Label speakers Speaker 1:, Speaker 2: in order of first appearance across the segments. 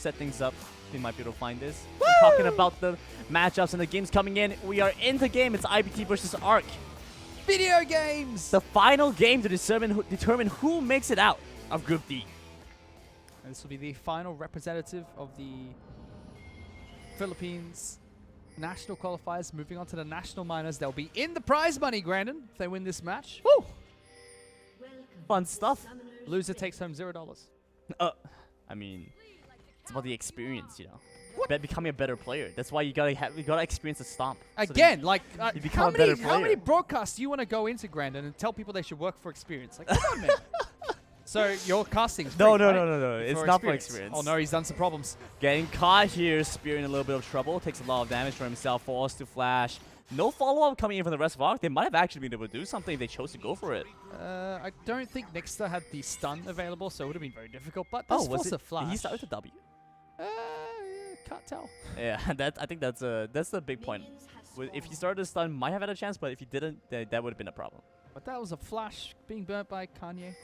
Speaker 1: set things up, we might be able to find this. Talking about the matchups and the games coming in, we are in the game. It's IPT versus ARK.
Speaker 2: Video games!
Speaker 1: The final game to determine who makes it out of Group D.
Speaker 2: And this will be the final representative of the Philippines national qualifiers moving on to the national minors. They'll be in the prize money, Grandin, if they win this match.
Speaker 1: Woo! Fun stuff.
Speaker 2: Loser takes home $0.
Speaker 1: I mean, it's about the experience, you know. Becoming a better player. That's why you gotta experience the stomp.
Speaker 2: Again,
Speaker 1: so
Speaker 2: like
Speaker 1: you become a better player.
Speaker 2: How many broadcasts do you want to go into, Grandin, and tell people they should work for experience? Like, come on, man. So your casting's free,
Speaker 1: No.
Speaker 2: right?
Speaker 1: It's not for experience.
Speaker 2: Oh no, he's done some problems.
Speaker 1: Getting caught here, Spear in a little bit of trouble. Takes a lot of damage for himself. Falls to Flash. No follow-up coming in from the rest of ARK. They might have actually been able to do something if they chose to go for it.
Speaker 2: I don't think Nixter had the stun available, so it would have been very difficult. But this was a Flash.
Speaker 1: Did he start with a W?
Speaker 2: Can't tell.
Speaker 1: Yeah, I think that's the big point. If he started the stun, might have had a chance, but if he didn't, that would have been a problem.
Speaker 2: But that was a Flash being burnt by Kanye.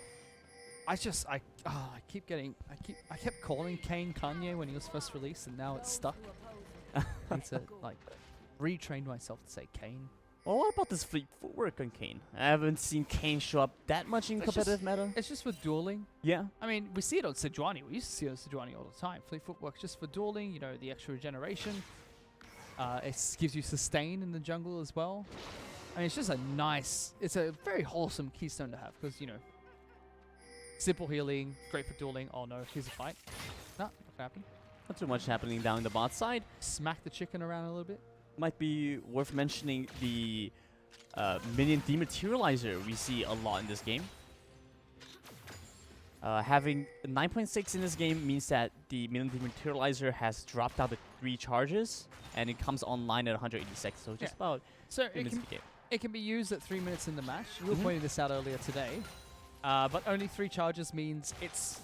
Speaker 2: I kept calling Kane Kanye when he was first released, and now it's stuck. I need to like retrain myself to say Kane.
Speaker 1: Well, what about this fleet footwork on Kane? I haven't seen Kane show up that much in competitive meta.
Speaker 2: It's just for dueling.
Speaker 1: Yeah.
Speaker 2: I mean, we see it on Sejuani. We used to see it on Sejuani all the time. Fleet footwork just for dueling, you know, the extra regeneration. It gives you sustain in the jungle as well. I mean, it's just it's a very wholesome keystone to have because, you know, simple healing, great for dueling. Oh no, here's a fight. No, not gonna happen.
Speaker 1: Not too much happening down the bot side.
Speaker 2: Smack the chicken around a little bit.
Speaker 1: Might be worth mentioning the minion dematerializer we see a lot in this game. Having 9.6 in this game means that the minion dematerializer has dropped out the 3 charges, and it comes online at 186. So just about.
Speaker 2: So it can be used at 3 minutes in the match. You were pointing this out earlier today. But only 3 charges means it's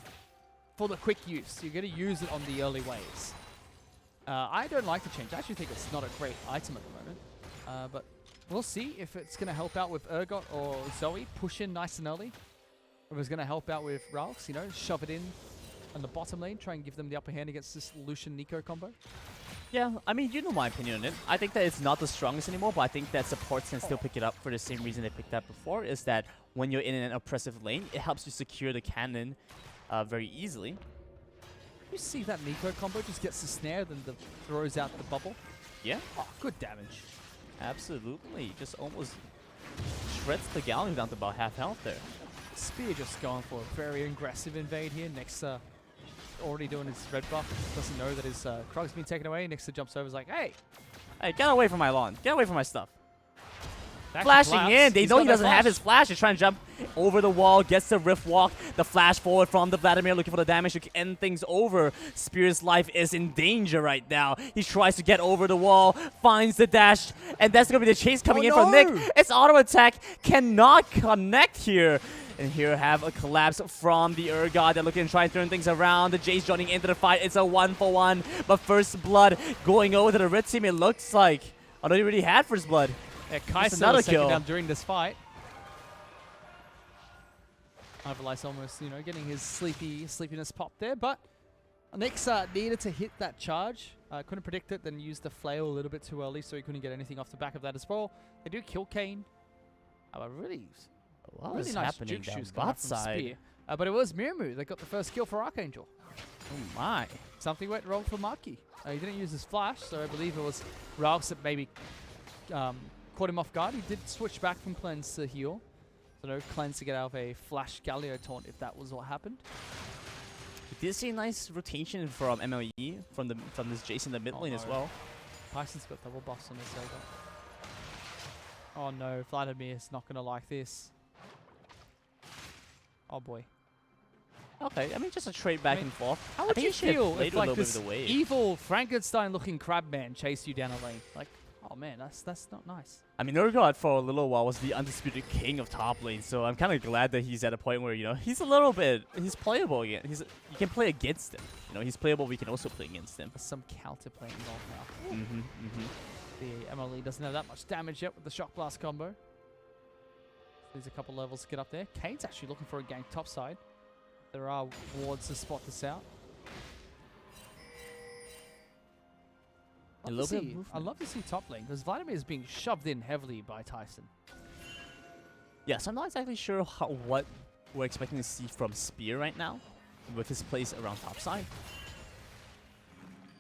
Speaker 2: for the quick use. You're going to use it on the early waves. I don't like the change. I actually think it's not a great item at the moment. But we'll see if it's going to help out with Urgot or Zoe. Push in nice and early. If it's going to help out with Ralphs, you know, shove it in on the bottom lane. Try and give them the upper hand against this Lucian-Nico combo.
Speaker 1: Yeah, I mean, you know my opinion on it. I think that it's not the strongest anymore, but I think that supports can still pick it up for the same reason they picked that before, is that when you're in an oppressive lane, it helps you secure the cannon very easily.
Speaker 2: You see that Nico combo just gets the snare, then throws out the bubble?
Speaker 1: Yeah.
Speaker 2: Oh, good damage.
Speaker 1: Absolutely. Just almost shreds the Galleon down to about half health there.
Speaker 2: Spear just going for a very aggressive invade here. Nixter already doing his red buff. Doesn't know that his Krog's been taken away. Nixter jumps over, is like, hey,
Speaker 1: get away from my lawn. Get away from my stuff. Flashing in. They know he doesn't have his flash. He's trying to jump over the wall. Gets the Rift Walk. The flash forward from the Vladimir, looking for the damage to end things over. Spear's life is in danger right now. He tries to get over the wall. Finds the dash. And that's going to be the chase coming in from Nick. It's auto attack. Cannot connect here. And here have a collapse from the Urgot. They're looking to try and turn things around. The Jace joining into the fight. It's a 1-for-1. But first blood going over to the red team, it looks like. Although he already had first blood.
Speaker 2: Yeah, Kai'Sa was taken down during this fight. Ivalice almost, you know, getting his sleepiness pop there, but Nix needed to hit that charge. Couldn't predict it, then used the flail a little bit too early, so he couldn't get anything off the back of that as well. They do kill Kane. But really nice juke shoes bot side. Spear. But it was Miramu that got the first kill for Archangel.
Speaker 1: Oh my.
Speaker 2: Something went wrong for Maki. He didn't use his flash, so I believe it was Ralphs that maybe caught him off guard. He did switch back from Cleanse to heal. So no Cleanse to get out of a flash Galio taunt if that was what happened.
Speaker 1: We did see a nice rotation from MLE from this Jace in the mid lane as well.
Speaker 2: Tyson's got double buffs on his Zelda. Oh no, Vladimir is not going to like this. Oh boy.
Speaker 1: Okay, I mean just a trade back and forth.
Speaker 2: How would you feel if like this evil Frankenstein-looking crabman chased you down a lane? Like, oh man, that's not nice. I mean,
Speaker 1: Urgot for a little while was the undisputed king of top lane, so I'm kind of glad that he's at a point where, you know, he's playable again. You can play against him. You know, he's playable, we can also play against him.
Speaker 2: There's some counterplay involved now. The MLE doesn't have that much damage yet with the Shock Blast combo. There's a couple levels to get up there. Kane's actually looking for a gank topside. There are wards to spot this out.
Speaker 1: A little bit of movement.
Speaker 2: I love to see top lane because Vladimir is being shoved in heavily by Tyson.
Speaker 1: Yes, I'm not exactly sure what we're expecting to see from Spear right now with his place around topside.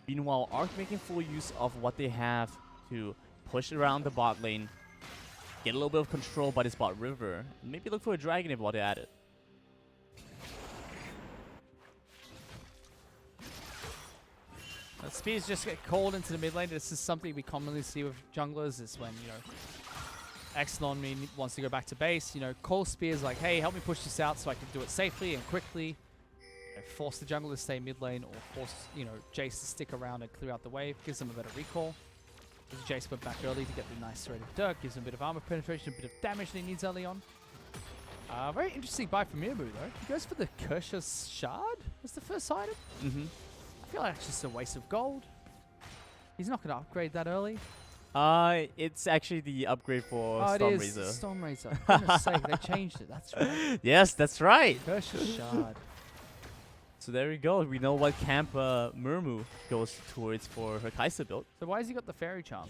Speaker 1: Meanwhile, ARK making full use of what they have to push around the bot lane, get a little bit of control by this bot river, and maybe look for a dragon if while they're at it.
Speaker 2: Spears just get called into the mid lane. This is something we commonly see with junglers, is when, you know, Exelon wants to go back to base, you know, call Spears like, hey, help me push this out so I can do it safely and quickly. You know, force the jungler to stay mid lane, or force, you know, Jace to stick around and clear out the wave, gives them a better recall. Jace went back early to get the nice thread of dirt, gives him a bit of armor penetration, a bit of damage that he needs early on. Very interesting buy from Mirmu though. He goes for the Kersha's Shard as the first item. I feel like it's just a waste of gold. He's not going to upgrade that early.
Speaker 1: It's actually the upgrade for
Speaker 2: Stormrazor.
Speaker 1: Stormrazor.
Speaker 2: It is Stormrazor. For goodness sake, they changed it. That's right.
Speaker 1: Yes, that's right.
Speaker 2: Kersha's Shard.
Speaker 1: So there we go. We know what camp Mirmu goes towards for her Kai'Sa build.
Speaker 2: So why has he got the Fairy Charm?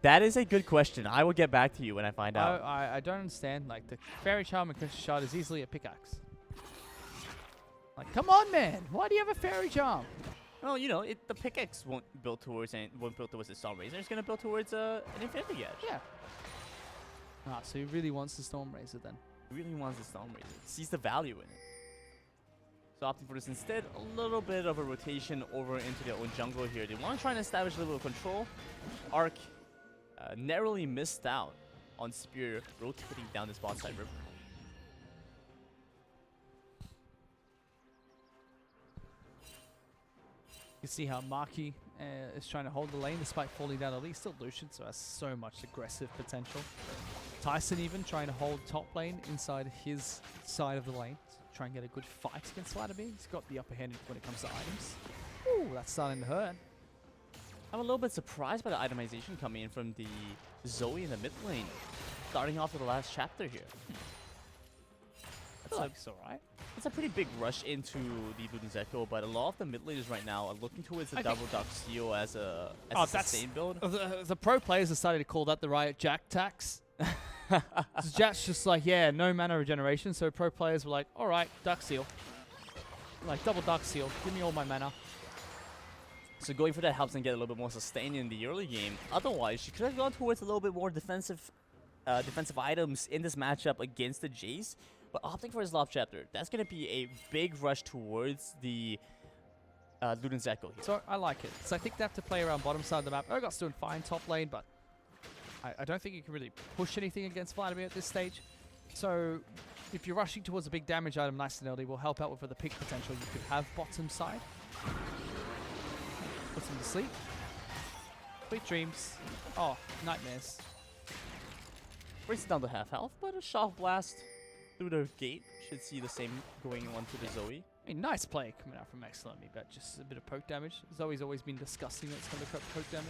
Speaker 1: That is a good question. I will get back to you when I find out.
Speaker 2: I don't understand. Like, the Fairy Charm and Kersha's Shard is easily a pickaxe. Like, come on, man. Why do you have a Fairy Charm?
Speaker 1: Well, you know, the pickaxe won't build towards the Stormrazor. It's gonna build towards an Infinity Edge.
Speaker 2: Yeah. Ah, so he really wants the Stormrazor then.
Speaker 1: He really wants the Stormrazor. Sees the value in it. So opting for this instead, a little bit of a rotation over into their own jungle here. They want to try and establish a little bit of control. ARK narrowly missed out on Spear rotating down this bot side river.
Speaker 2: You see how Maki is trying to hold the lane despite falling down early. Still Lucian, so has so much aggressive potential. Tyson even trying to hold top lane inside his side of the lane. So try and get a good fight against Vladimir. He's got the upper hand when it comes to items. Ooh, that's starting to hurt.
Speaker 1: I'm a little bit surprised by the itemization coming in from the Zoe in the mid lane. Starting off with the last chapter here.
Speaker 2: That's like it's alright.
Speaker 1: It's a pretty big rush into the Luden's Echo, but a lot of the mid laners right now are looking towards the double duck seal as a sustain build.
Speaker 2: The pro players have started to call that the Riot Jack tax. Jack's just like, yeah, no mana regeneration, so pro players were like, alright, duck seal. Like, double duck seal, give me all my mana.
Speaker 1: So going for that helps them get a little bit more sustain in the early game. Otherwise, she could have gone towards a little bit more defensive items in this matchup against the Jace. But opting for his Lob Chapter, that's going to be a big rush towards the Luden's Echo here.
Speaker 2: So I like it. So I think they have to play around bottom side of the map. Urgot's doing fine top lane, but I don't think you can really push anything against Vladimir at this stage. So if you're rushing towards a big damage item nice and early, will help out with the pick potential you could have bottom side. Puts him to sleep. Sweet dreams. Oh, nightmares.
Speaker 1: Brings it down to half health, but a Shock Blast through the gate should see the same going on to the Zoe.
Speaker 2: I mean, nice play coming out from Exelon, but just a bit of poke damage. Zoe's always been disgusting when it's come to poke damage.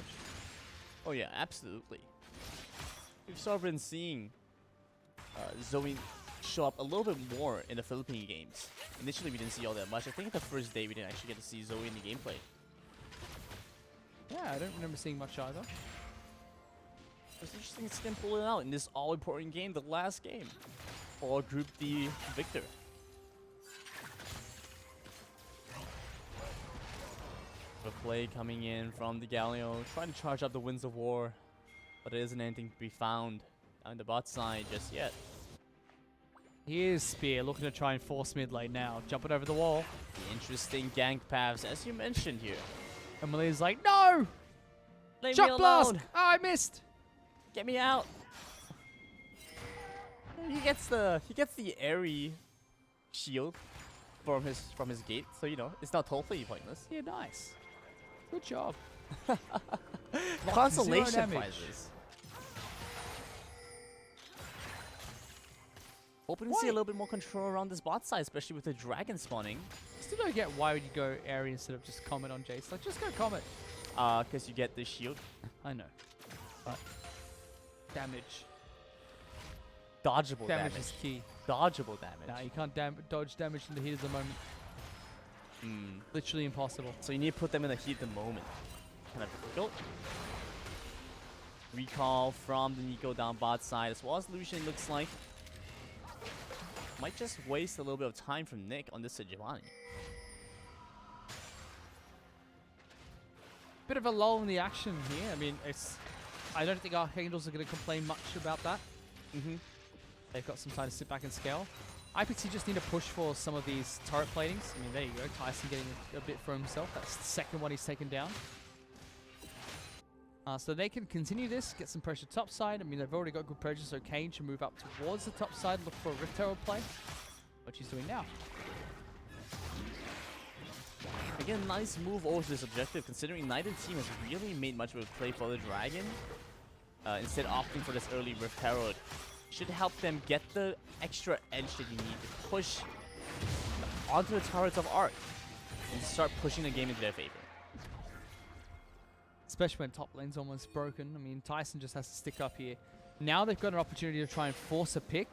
Speaker 1: Oh yeah, absolutely. We've sort of been seeing Zoe show up a little bit more in the Philippine games. Initially, we didn't see all that much. I think the first day we didn't actually get to see Zoe in the gameplay.
Speaker 2: Yeah, I don't remember seeing much either.
Speaker 1: It's interesting to see them pull it out in this all-important game, the last game, for Group D victor. The play coming in from the Galio, trying to charge up the Winds of War, but there isn't anything to be found on the bot side just yet.
Speaker 2: Here's Spear looking to try and force mid lane now, jumping over the wall.
Speaker 1: The interesting gank paths, as you mentioned here.
Speaker 2: Emily's like, no!
Speaker 1: Leave
Speaker 2: Shock
Speaker 1: me
Speaker 2: blast!
Speaker 1: alone.
Speaker 2: Oh, I missed!
Speaker 1: Get me out! He gets the airy shield from his gate, so you know it's not totally pointless.
Speaker 2: Yeah, nice. Good job.
Speaker 1: Consolation prizes. Hoping to see a little bit more control around this bot side, especially with the dragon spawning.
Speaker 2: Still don't get why would you go airy instead of just Comet on Jace. Like, just go Comet.
Speaker 1: Because you get the shield.
Speaker 2: I know. But damage.
Speaker 1: Dodgeable damage.
Speaker 2: Damage is key.
Speaker 1: Dodgeable damage.
Speaker 2: Nah, you can't dodge damage in the heat of the moment.
Speaker 1: Hmm.
Speaker 2: Literally impossible.
Speaker 1: So you need to put them in the heat of the moment. Kind of difficult. Recall from the Nico down bot side, as well as Lucian looks like. Might just waste a little bit of time from Nick on this Sejuani.
Speaker 2: Bit of a lull in the action here. I mean, I don't think Archangels are going to complain much about that. They've got some time to sit back and scale. IPT just need to push for some of these turret platings. I mean, there you go. Tyson getting a bit for himself. That's the second one he's taken down. So they can continue this, get some pressure top side. I mean, they've already got good pressure, so Kane should move up towards the top side, look for a Rift Herald play, which he's doing now.
Speaker 1: Again, nice move over to this objective, considering neither team has really made much of a play for the Dragon. Instead opting for this early Rift Herald should help them get the extra edge that you need to push onto the turrets of ARK and start pushing the game into their favor.
Speaker 2: Especially when top lane's almost broken. I mean, Tyson just has to stick up here. Now they've got an opportunity to try and force a pick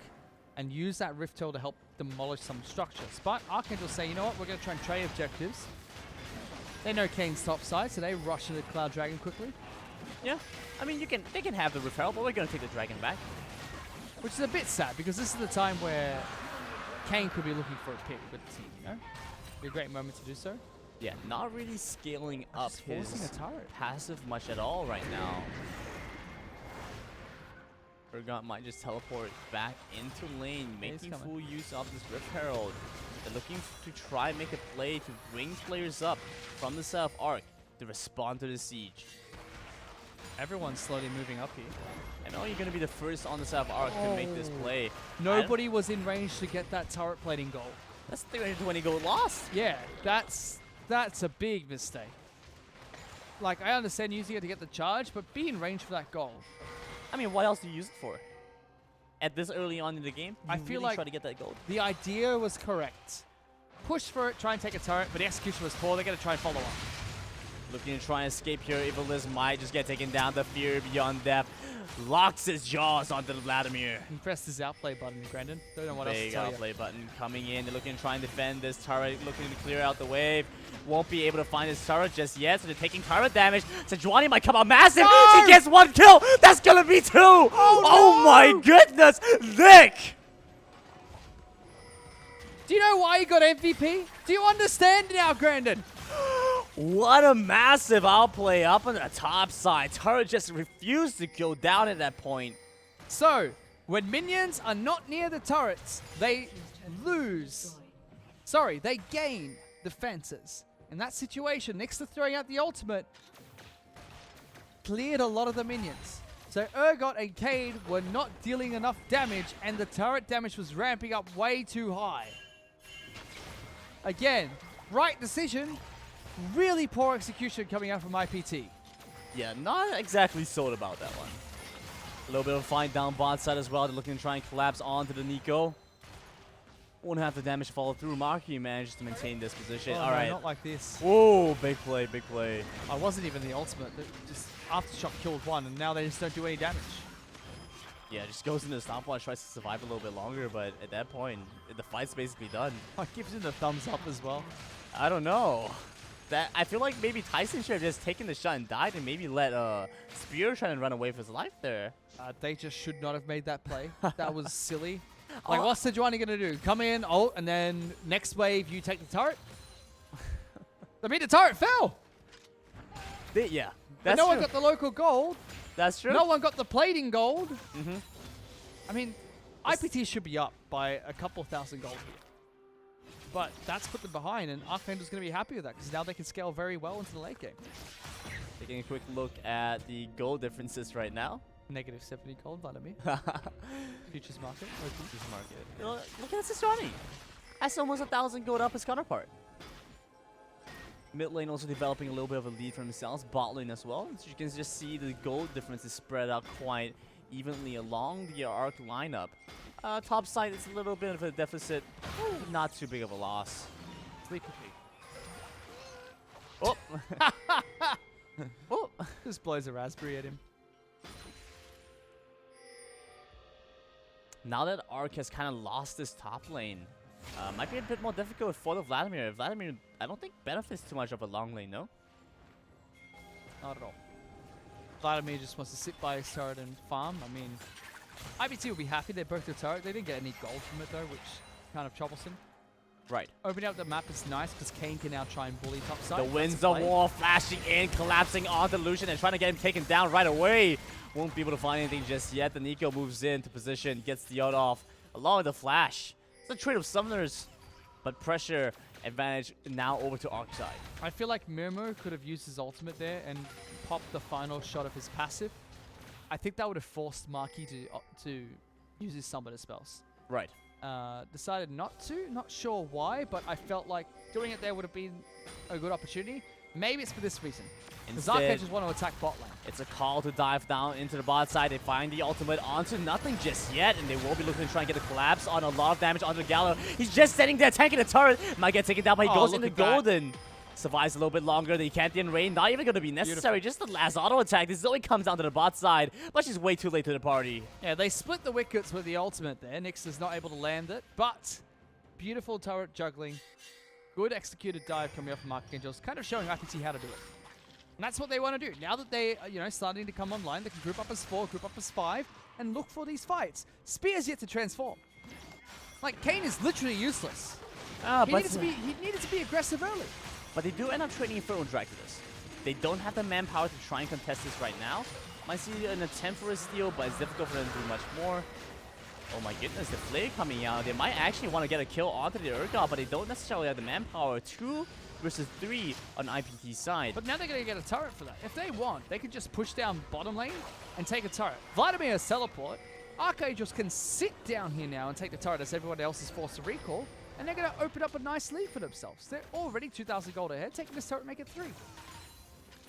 Speaker 2: and use that Rift Herald to help demolish some structures. But Archangel say, you know what, we're going to try and trade objectives. They know Kane's top side, so they rush into the Cloud Dragon quickly.
Speaker 1: Yeah, I mean, they can have the Rift Herald, but we're going to take the Dragon back.
Speaker 2: Which is a bit sad, because this is the time where Kane could be looking for a pick with the team, you know? Be a great moment to do so.
Speaker 1: Yeah, not really scaling up his
Speaker 2: a turret.
Speaker 1: passive much at all right now. Urgot might just teleport back into lane, making full use of this Rift Herald. They're looking to try and make a play to bring players up from the South Arc to respond to the siege.
Speaker 2: Everyone's slowly moving up here.
Speaker 1: I know you're going to be the first on the South Arc to make this play.
Speaker 2: Nobody was in range to get that turret plating goal.
Speaker 1: That's 320 gold lost.
Speaker 2: Yeah, that's a big mistake. Like, I understand using it to get the charge, but be in range for that goal.
Speaker 1: I mean, what else do you use it for? At this early on in the game,
Speaker 2: I feel
Speaker 1: really
Speaker 2: like
Speaker 1: try to get that gold.
Speaker 2: The idea was correct. Push for it, try and take a turret, but the execution was poor. They're going to try and follow up.
Speaker 1: Looking to try and escape here. Evilist might just get taken down. The Fear Beyond Death locks his jaws onto the Vladimir.
Speaker 2: He pressed his outplay button, Brandon. Don't know what else to
Speaker 1: Big
Speaker 2: tell you.
Speaker 1: outplay button coming in. They're looking to try and defend this turret. Looking to clear out the wave. Won't be able to find his turret just yet, so they're taking turret damage. Sejuani might come out massive.
Speaker 2: No!
Speaker 1: She gets one kill. That's gonna be two. Oh my goodness, Nick!
Speaker 2: Do you know why he got MVP? Do you understand now, Brandon?
Speaker 1: What a massive outplay up on the top side. Turret just refused to go down at that point.
Speaker 2: So, when minions are not near the turrets, they lose. Sorry, they gain defenses. In that situation, next to throwing out the ultimate, cleared a lot of the minions. So Urgot and Cade were not dealing enough damage, and the turret damage was ramping up way too high. Again, right decision, really poor execution coming out from IPT.
Speaker 1: Yeah, not exactly sold about that one. A little bit of a fight down bot side as well. They're looking to try and collapse onto the Nico. Won't have the damage follow through. Marky manages to maintain this position.
Speaker 2: Oh,
Speaker 1: all right.
Speaker 2: No, not like this.
Speaker 1: Whoa, big play, big play.
Speaker 2: I wasn't even the ultimate. Just Aftershock killed one, and now they just don't do any damage.
Speaker 1: Yeah, just goes into the stopwatch, tries to survive a little bit longer, but at that point, the fight's basically done.
Speaker 2: I gives him the thumbs up as well.
Speaker 1: I don't know. I feel like maybe Tyson should have just taken the shot and died, and maybe let Spear try and run away with his life there.
Speaker 2: They just should not have made that play. That was silly. Like, what's Sejuani gonna do? Come in, ult, and then next wave you take the turret? I mean, the turret fell!
Speaker 1: Yeah,
Speaker 2: but
Speaker 1: that's
Speaker 2: no
Speaker 1: true.
Speaker 2: one got the local gold.
Speaker 1: That's true.
Speaker 2: No one got the plating gold. I mean, IPT should be up by a couple thousand gold here. But that's put them behind, and Archangel's going to be happy with that, because now they can scale very well into the late game.
Speaker 1: Taking a quick look at the goal differences right now.
Speaker 2: Negative 70 gold, Vladimir. Futures market.
Speaker 1: Futures market. Look at Sejuani. That's almost 1,000 gold up his counterpart. Mid lane also developing a little bit of a lead for themselves. Bot lane as well. So you can just see the gold difference is spread out quite evenly along the ARK lineup. Top side is a little bit of a deficit. Not too big of a loss.
Speaker 2: Sleep with me.
Speaker 1: Oh. Oh.
Speaker 2: Just blows a raspberry at him.
Speaker 1: Now that ARK has kind of lost this top lane, Might be a bit more difficult for the Vladimir. Vladimir, I don't think benefits too much of a long lane, no?
Speaker 2: Not at all. Vladimir just wants to sit by his turret and farm. I mean, IPT will be happy they broke their turret. They didn't get any gold from it though, which kind of troublesome.
Speaker 1: Right.
Speaker 2: Opening up the map is nice because Kane can now try and bully topside.
Speaker 1: The wins the wall, flashing in, collapsing onto Lucian and trying to get him taken down right away. Won't be able to find anything just yet. The Nico moves into position, gets the ult off, along with the flash. It's a trade of summoners, but pressure advantage now over to ARK side.
Speaker 2: I feel like Mirmo could have used his ultimate there and popped the final shot of his passive. I think that would have forced Marquis to use his summoner spells.
Speaker 1: Right.
Speaker 2: Decided not to. Not sure why, but I felt like doing it there would have been a good opportunity. Maybe it's for this reason. Because ARK just want to attack bot lane.
Speaker 1: It's a call to dive down into the bot side. They find the ultimate onto nothing just yet, and they will be looking to try and get a collapse on a lot of damage onto the Gallo. He's just sitting there tanking the turret. Might get taken down, but he goes into golden. Survives a little bit longer. The Cantian Rain not even going to be necessary. Beautiful. Just the last auto attack. This Zoe comes down to the bot side, but she's way too late to the party.
Speaker 2: Yeah, they split the wickets with the ultimate there. Nyx is not able to land it, but beautiful turret juggling. Good executed dive coming off from Archangels, kind of showing IPT how to do it. And that's what they want to do. Now that they are, starting to come online, they can group up as 4, group up as 5, and look for these fights. Spear's yet to transform. Like, Kane is literally useless. He needed to be aggressive early.
Speaker 1: But they do end up trading Inferno Drag to this. They don't have the manpower to try and contest this right now. Might see an attempt for a steal, but it's difficult for them to do much more. Oh my goodness, the Flare coming out. They might actually want to get a kill onto the Urgot, but they don't necessarily have the manpower. 2 versus 3 on IPT's side.
Speaker 2: But now they're going to get a turret for that. If they want, they could just push down bottom lane and take a turret. Vladimir has teleport. Archangels can sit down here now and take the turret as everyone else is forced to recall. And they're going to open up a nice lead for themselves. They're already 2,000 gold ahead. Taking this turret, make it 3.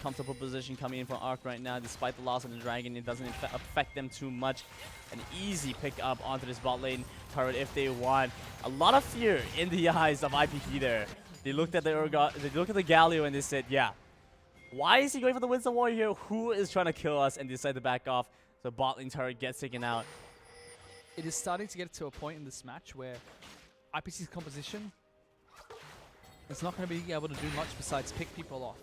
Speaker 1: Comfortable position coming in from ARK right now. Despite the loss of the Dragon, it doesn't affect them too much. An easy pick up onto this bot lane turret if they want. A lot of fear in the eyes of IPT there. They looked at the Urgot, they looked at the Galio and they said, yeah, why is he going for the Wisdom Warrior here? Who is trying to kill us? And they decide to back off. The bot lane turret gets taken out.
Speaker 2: It is starting to get to a point in this match where IPT's composition is not going to be able to do much besides pick people off.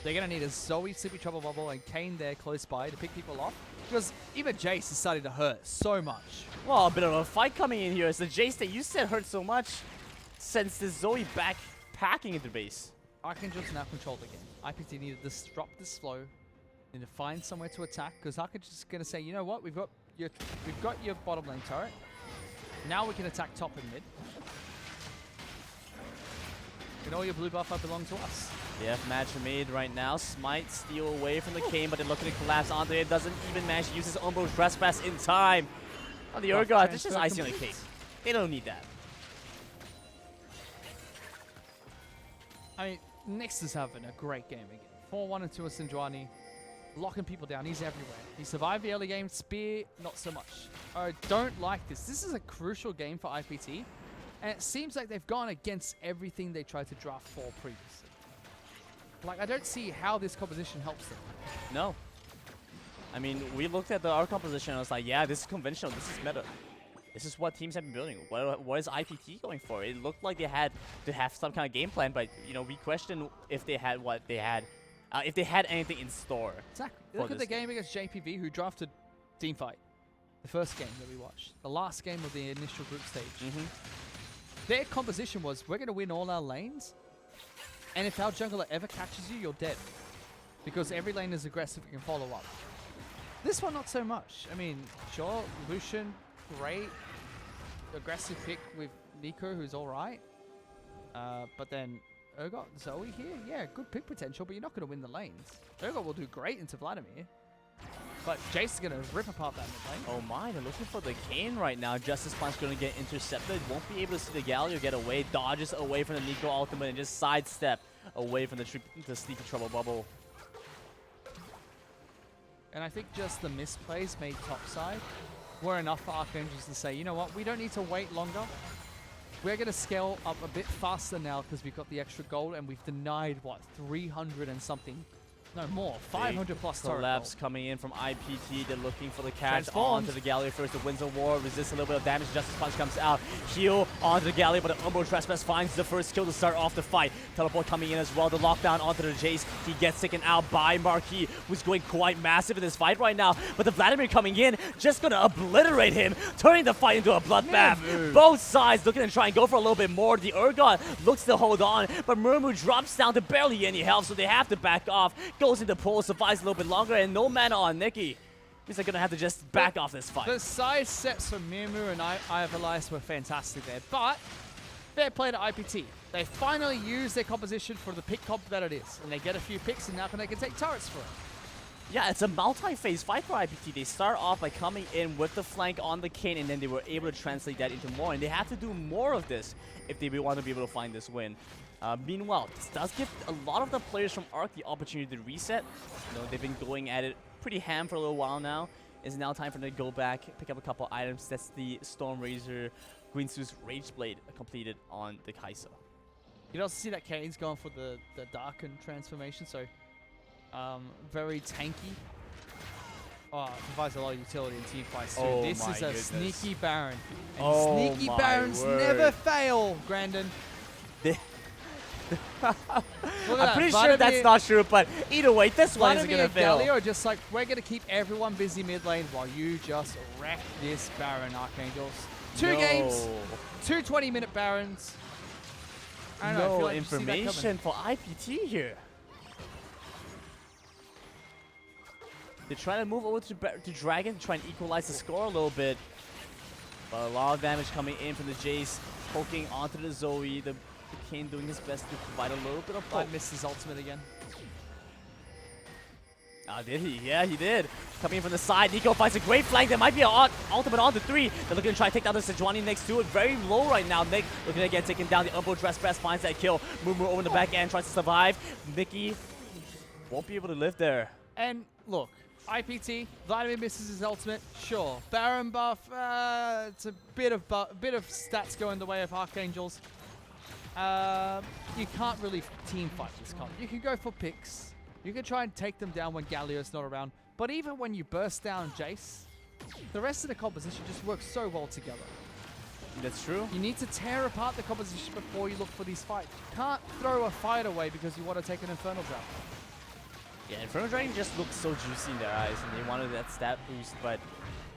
Speaker 2: They're going to need a Zoe, Sleepy Trouble Bubble, and Kane there close by to pick people off. Because even Jace is starting to hurt so much.
Speaker 1: Well, a bit of a fight coming in here. It's the Jace that you said hurt so much since the Zoe back packing into base.
Speaker 2: Archangels now controlled again. IPT need to disrupt this flow. Need to find somewhere to attack. Because Archangels is going to say, you know what? We've got your bottom lane turret. Now we can attack top and mid. And all your blue buffer belong to us.
Speaker 1: Yeah, match made right now. Smite steal away from the Kane, but they're looking to collapse onto it. Doesn't even manage to use his Umbro Trespass in time. On the Urgot, it's just icing on the cake. They don't need that.
Speaker 2: I mean, Nyx is having a great game again. 4-1 into a Sinjwani. Locking people down. He's everywhere. He survived the early game. Spear, not so much. I don't like this. This is a crucial game for IPT. And it seems like they've gone against everything they tried to draft for previously. Like, I don't see how this composition helps them.
Speaker 1: No. I mean, we looked at our composition and I was like, yeah, this is conventional. This is meta. This is what teams have been building. What is IPT going for? It looked like they had to have some kind of game plan, but, we question if they had what they had. If they had anything in store.
Speaker 2: Exactly. Look at the game against JPV, who drafted Teamfight. The first game that we watched. The last game of the initial group stage. Their composition was, we're going to win all our lanes, and if our jungler ever catches you, you're dead. Because every lane is aggressive and can follow up. This one, not so much. I mean, sure, Lucian, great. Aggressive pick with Nico, who's alright. But then Urgot, Zoe here, yeah, good pick potential, but you're not going to win the lanes. Urgot will do great into Vladimir. But Jace is going to rip apart that mid lane.
Speaker 1: Oh my, they're looking for the Kane right now. Justice Punch going to get intercepted. Won't be able to see the Galio get away. Dodges away from the Nico ultimate and just sidestep away from the Sleepy Trouble Bubble.
Speaker 2: And I think just the misplays made topside were enough for Archangels to say, you know what, we don't need to wait longer. We're going to scale up a bit faster now because we've got the extra gold and we've denied, what, 300 and something No more. 500 plus turret
Speaker 1: Collapse
Speaker 2: gold.
Speaker 1: coming in from IPT. They're looking for the catch
Speaker 2: Transformed.
Speaker 1: onto the Gallery first. The Winds of War resists a little bit of damage. Justice Punch comes out. Heal onto the Gallery, but the Umbro Trespass finds the first kill to start off the fight. Teleport coming in as well. The lockdown onto the Jace. He gets taken out by Marquis, who's going quite massive in this fight right now. But the Vladimir coming in, just going to obliterate him, turning the fight into a bloodbath. Both sides looking to try and go for a little bit more. The Urgot looks to hold on, but Murmu drops down to barely any health, so they have to back off. Goes into pull, survives a little bit longer, and no mana on Nikki. Means they're gonna have to just back off this fight.
Speaker 2: The side steps from Mirmu and Ivalice were fantastic there, but fair play to IPT. They finally use their composition for the pick comp that it is, and they get a few picks, and now they can take turrets for it.
Speaker 1: Yeah, it's a multi-phase fight for IPT. They start off by coming in with the flank on the Kayn, and then they were able to translate that into more, and they have to do more of this if they want to be able to find this win. Meanwhile, this does give a lot of the players from ARK the opportunity to reset. You know, they've been going at it pretty ham for a little while now. It's now time for them to go back, pick up a couple items. That's the Storm Razor, Greensu's Rage Blade completed on the Kai'Sa.
Speaker 2: You also see that Kayn's going for the Darken transformation, so very tanky. Oh, provides a lot of utility in team fights too.
Speaker 1: Oh
Speaker 2: this
Speaker 1: my
Speaker 2: is a
Speaker 1: goodness.
Speaker 2: sneaky Baron. And
Speaker 1: Oh
Speaker 2: sneaky
Speaker 1: my
Speaker 2: Barons
Speaker 1: word.
Speaker 2: never fail, Grandin.
Speaker 1: I'm pretty sure that's not true, but either way, this one isn't going to fail.
Speaker 2: Vladimir are just like, we're going to keep everyone busy mid lane while you just wreck this Baron, Archangels. Two games, 2 20-minute Barons. I don't know, I feel
Speaker 1: No
Speaker 2: like you see that coming.
Speaker 1: information for IPT here. They're trying to move over to Dragon to try and equalize the score a little bit. But a lot of damage coming in from the Jace, poking onto the Zoe. The Kayn doing his best to provide a little bit of
Speaker 2: I
Speaker 1: hope.
Speaker 2: missed his ultimate again.
Speaker 1: Did he? Yeah, he did. Coming in from the side, Nico finds a great flank. There might be an ultimate on to 3. They're looking to try and take down the Sejuani next to it. Very low right now. Nick looking to get taken down. The Umbro Trespass finds that kill. Mumu over the back end, tries to survive. Nikki won't be able to live there.
Speaker 2: And look, IPT, Vladimir misses his ultimate, sure. Baron buff, it's a bit of stats going the way of Archangels. You can't really team fight this comp. You can go for picks. You can try and take them down when Galio's not around. But even when you burst down Jace, the rest of the composition just works so well together.
Speaker 1: That's true.
Speaker 2: You need to tear apart the composition before you look for these fights. You can't throw a fight away because you want to take an Infernal Trap.
Speaker 1: Yeah, Infernal Dragon just looked so juicy in their eyes, and they wanted that stat boost, but at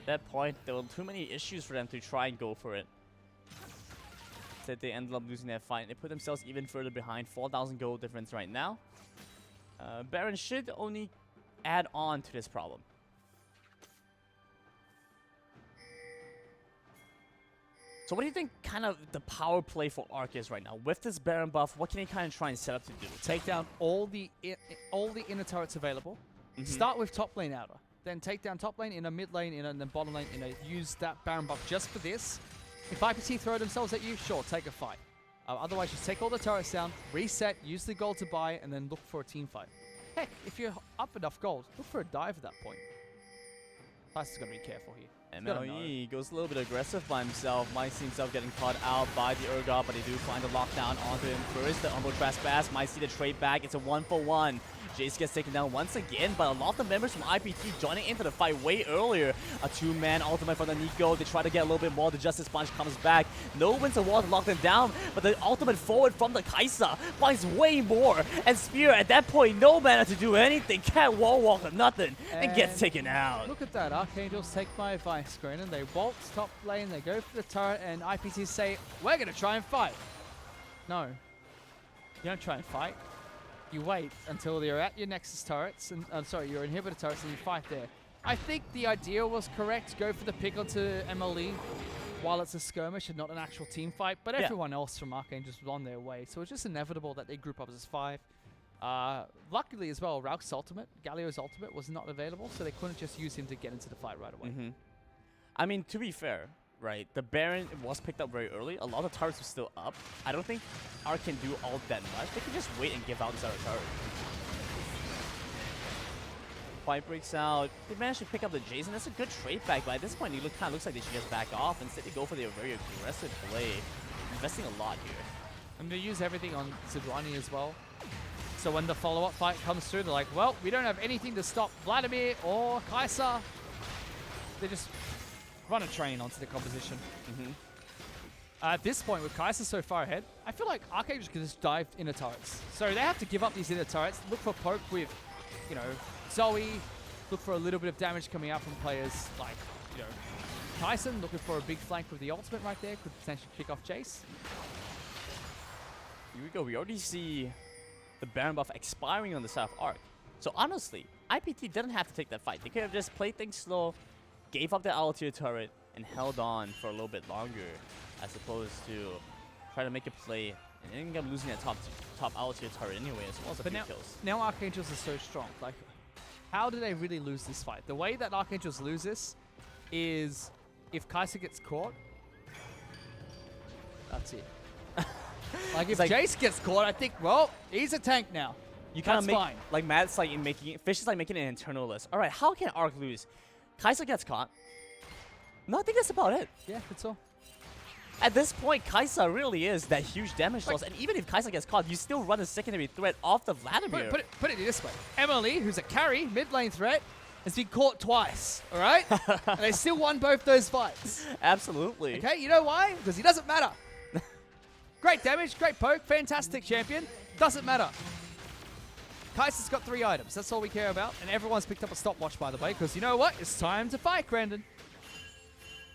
Speaker 1: that point, there were too many issues for them to try and go for it. So they ended up losing that fight, and they put themselves even further behind. 4,000 gold difference right now. Baron should only add on to this problem. So what do you think kind of the power play for ARK is right now? With this Baron buff, what can he kind of try and set up to do?
Speaker 2: Take down all the inner turrets available. Start with top lane outer. Then take down top lane, inner, mid lane, inner, and then bottom lane, inner. Use that Baron buff just for this. If IPT throw themselves at you, sure, take a fight. Otherwise, just take all the turrets down, reset, use the gold to buy, and then look for a team fight. Heck, if you're up enough gold, look for a dive at that point. Tyson is going to be careful here.
Speaker 1: MLE goes a little bit aggressive by himself. Might see himself getting caught out by the Urgot, but they do find the lockdown onto him first. The Umbro Trespass might see the trade back. It's a 1-for-1. Jace gets taken down once again, but a lot of the members from IPT joining into the fight way earlier. A 2-man ultimate from the Nico. They try to get a little bit more. The Justice Punch comes back. No Winds of War to lock them down, but the ultimate forward from the Kai'Sa finds way more. And Spear, at that point, no mana to do anything. Can't wall walk or nothing, and gets taken out.
Speaker 2: Look at that. Archangels take my advice, Green, and they waltz top lane. They go for the turret, and IPT say, we're going to try and fight. No. You don't try and fight. You wait until they're at your Nexus turrets, and your inhibitor turrets, and you fight there. I think the idea was correct. Go for the pick onto MLE while it's a skirmish and not an actual team fight. But everyone else from Archangels was on their way, so it's just inevitable that they group up as 5. Luckily as well, Rauk's ultimate, Galio's ultimate, was not available, so they couldn't just use him to get into the fight right away.
Speaker 1: I mean, to be fair, right, the Baron was picked up very early. A lot of turrets were still up. I don't think ARK can do all that much. They can just wait and give out this other turret. Fight breaks out. They managed to pick up the Jace, and that's a good trade back, but at this point, it kind of looks like they should just back off. Instead, they go for their very aggressive play. Investing a lot here.
Speaker 2: And they use everything on Sejuani as well. So when the follow-up fight comes through, they're like, well, we don't have anything to stop Vladimir or Kai'Sa. They just run a train onto the composition. At this point, with Kai'Sa so far ahead, I feel like Archangels can just dive inner turrets. So they have to give up these inner turrets, look for poke with, you know, Zoe, look for a little bit of damage coming out from players like, you know, Tyson, looking for a big flank with the ultimate right there, could potentially pick off Jace.
Speaker 1: Here we go. We already see the Baron buff expiring on the side of ARK. So honestly, IPT didn't have to take that fight. They could have just played things slow, gave up the altitude turret, and held on for a little bit longer, as opposed to try to make a play and ending up losing that top altitude turret anyway, as well as a few kills.
Speaker 2: Now Archangels are so strong. Like, how do they really lose this fight? The way that Archangels lose this is if Kai'Sa gets caught, that's it. Like, if Jace gets caught, I think, well, he's a tank now.
Speaker 1: You kind of make, like Matt's like making, Fish is like making an internal list. All right, how can ARK lose? Kai'Sa gets caught. No, I think that's about it.
Speaker 2: Yeah, that's all.
Speaker 1: At this point, Kai'Sa really is that huge damage loss. And even if Kai'Sa gets caught, you still run a secondary threat off the Vladimir.
Speaker 2: Put it this way. Emily, who's a carry, mid lane threat, has been caught twice, all right? And they still won both those fights.
Speaker 1: Absolutely.
Speaker 2: Okay, you know why? Because he doesn't matter. Great damage, great poke, fantastic champion. Doesn't matter. Kai'Sa's got 3 items. That's all we care about. And everyone's picked up a stopwatch, by the way, because you know what? It's time to fight, Brandon.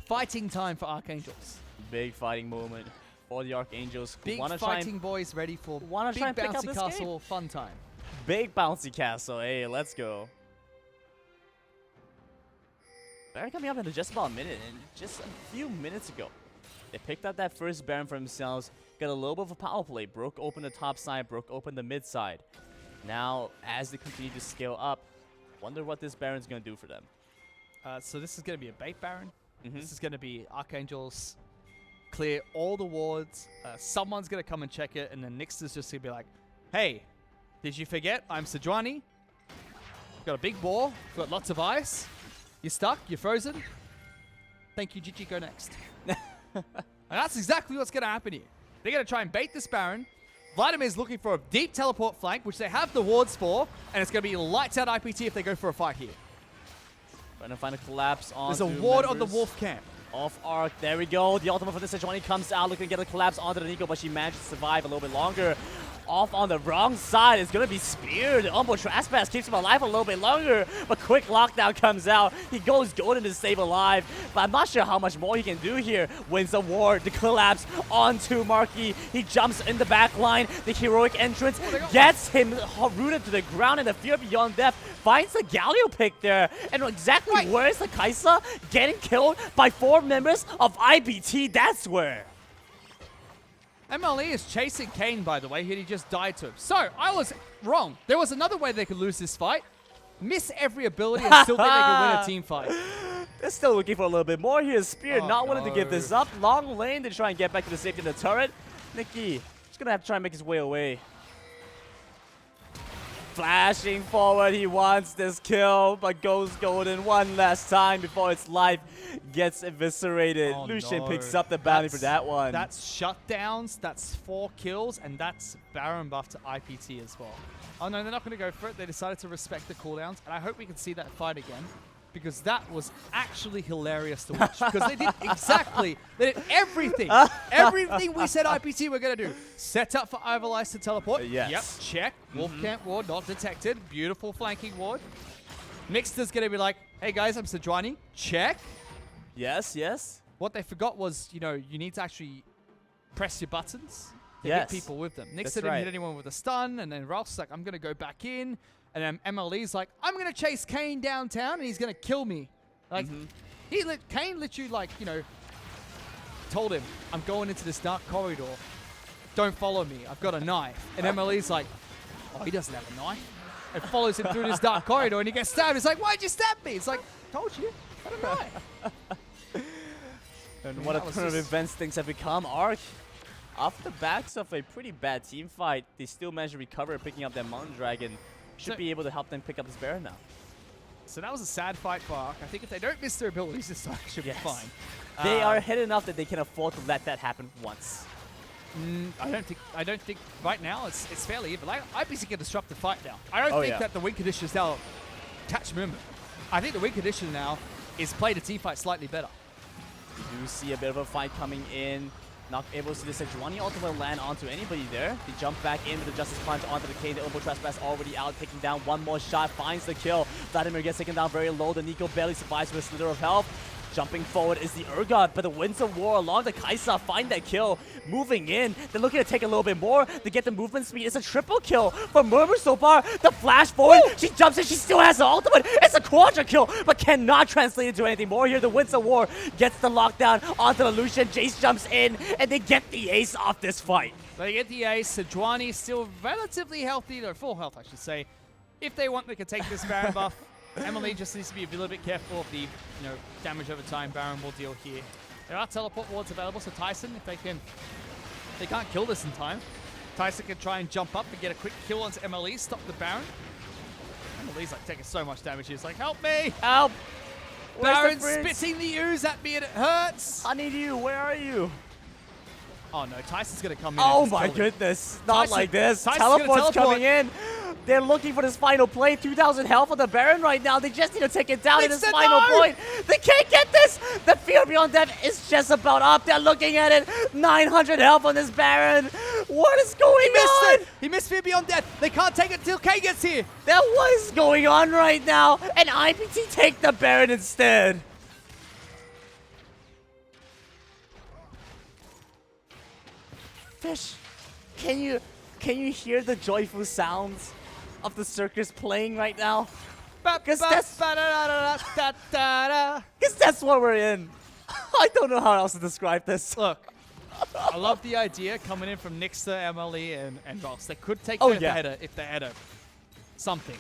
Speaker 2: Fighting time for Archangels.
Speaker 1: Big fighting moment for the Archangels.
Speaker 2: Big fighting boys ready for big bouncy castle fun time.
Speaker 1: Big bouncy castle. Hey, let's go. Baron coming up in just about a minute, and just a few minutes ago, they picked up that first Baron for themselves, got a little bit of a power play, broke open the top side, broke open the mid side. Now, as they continue to scale up, wonder what this Baron's going to do for them.
Speaker 2: So this is going to be a bait Baron. This is going to be Archangels clear all the wards. Someone's going to come and check it, and then Nyx is just going to be like, hey, did you forget I'm Sejuani? Got a big ball, got lots of ice. You're stuck, you're frozen. Thank you, Gigi, go next. And that's exactly what's going to happen here. They're going to try and bait this Baron. Vladimir's looking for a deep teleport flank, which they have the wards for, and it's going to be lights out IPT if they go for a fight here.
Speaker 1: Trying to find a collapse on.
Speaker 2: There's a ward on the Wolf camp.
Speaker 1: Off ARK, there we go. The ultimate for this Sejuani comes out, looking to get a collapse onto the Nico, but she managed to survive a little bit longer. Off on the wrong side is going to be speared. Umbo Trespass keeps him alive a little bit longer, but quick lockdown comes out. He goes golden to save alive, but I'm not sure how much more he can do here. Wins the ward, the collapse onto Marquis. He jumps in the back line. The heroic entrance gets him rooted to the ground, and the Fear Beyond Death finds the Galio pick there. And exactly where is the Kai'Sa getting killed by 4 members of IPT? That's where.
Speaker 2: MLE is chasing Kane, by the way. He just died to him. So, I was wrong. There was another way they could lose this fight. Miss every ability and still think they could win a team fight.
Speaker 1: They're still looking for a little bit more here. Spear not willing to give this up. Long lane to try and get back to the safety of the turret. Nikki just going to have to try and make his way away. Flashing forward, he wants this kill, but goes golden one last time before its life gets eviscerated. Lucian picks up the bounty for that one.
Speaker 2: That's shutdowns, that's 4 kills, and that's Baron buff to IPT as well. Oh no, they're not going to go for it. They decided to respect the cooldowns, and I hope we can see that fight again, because that was actually hilarious to watch. Because they did they did everything. Everything we said IPT were going to do. Set up for Ivalice to teleport.
Speaker 1: Yes.
Speaker 2: Yep, check. Wolf Camp ward, not detected. Beautiful flanking ward. Mixter's going to be like, hey guys, I'm Sejuani. Check.
Speaker 1: Yes, yes.
Speaker 2: What they forgot was, you know, you need to actually press your buttons to hit people with them. Nyx didn't hit anyone with a stun, and then Ralph's like, I'm going to go back in. And then MLE's like, I'm going to chase Kane downtown, and he's going to kill me. Like, Kane literally, like, you know, told him, I'm going into this dark corridor. Don't follow me. I've got a knife. And MLE's like, oh, he doesn't have a knife. And follows him through this dark corridor, and he gets stabbed. He's like, why'd you stab me? It's like, told you. I don't know.
Speaker 1: And what a turn of events things have become. ARK, off the backs of a pretty bad team fight, they still managed to recover, picking up that Mountain Dragon. Should be able to help them pick up this Baron now.
Speaker 2: So that was a sad fight for ARK. I think if they don't miss their abilities this time, it should be fine.
Speaker 1: They are ahead enough that they can afford to let that happen once.
Speaker 2: I don't think right now it's fairly even. Like IPT can disrupt the fight now. I don't think that the win conditions now catch movement. I think the win condition now is play the team fight slightly better.
Speaker 1: You do see a bit of a fight coming in. Not able to see the Sejuani ultimate land onto anybody there. They jump back in with the Justice Punch onto the Kane. The Elbow Trespass already out, taking down one more shot, finds the kill. Vladimir gets taken down very low. The Nico barely survives with a slither of health. Jumping forward is the Urgot, but the Winds of War along the Kaisa find that kill. Moving in, they're looking to take a little bit more to get the movement speed. It's a triple kill for Murmur so far. The flash forward, she jumps in, she still has the ultimate. It's a quadra kill, but cannot translate into anything more here. The Winds of War gets the lockdown onto the Lucian. Jace jumps in, and they get the ace off this fight.
Speaker 2: They get the ace. Sejuani still relatively healthy, or full health, I should say. If they want, they can take this Baron buff. Emily just needs to be a little bit careful of the damage over time Baron will deal here. There are teleport wards available, so Tyson, if they can't kill this in time, Tyson can try and jump up and get a quick kill onto Emily, stop the Baron. Emily's like taking so much damage. She's like, help me!
Speaker 1: Help!
Speaker 2: Baron's spitting the ooze at me and it hurts!
Speaker 1: I need you, where are you?
Speaker 2: Oh no, Tyson's gonna come in.
Speaker 1: Oh my goodness, not
Speaker 2: Tyson,
Speaker 1: like this.
Speaker 2: Tyson's
Speaker 1: Teleport's coming in. They're looking for this final play. 2,000 health on the Baron right now. They just need to take it down in this final point. They can't get this. The Fear Beyond Death is just about up. They're looking at it. 900 health on this Baron. What is going on?
Speaker 2: He missed Fear Beyond Death. They can't take it till K gets here.
Speaker 1: That was going on right now. And IPT take the Baron instead. Fish, can you hear the joyful sounds of the circus playing right now? Because that's what we're in. I don't know how else to describe this.
Speaker 2: Look, I love the idea coming in from Nixter, Emily, and Ross. They could take the header if they had a something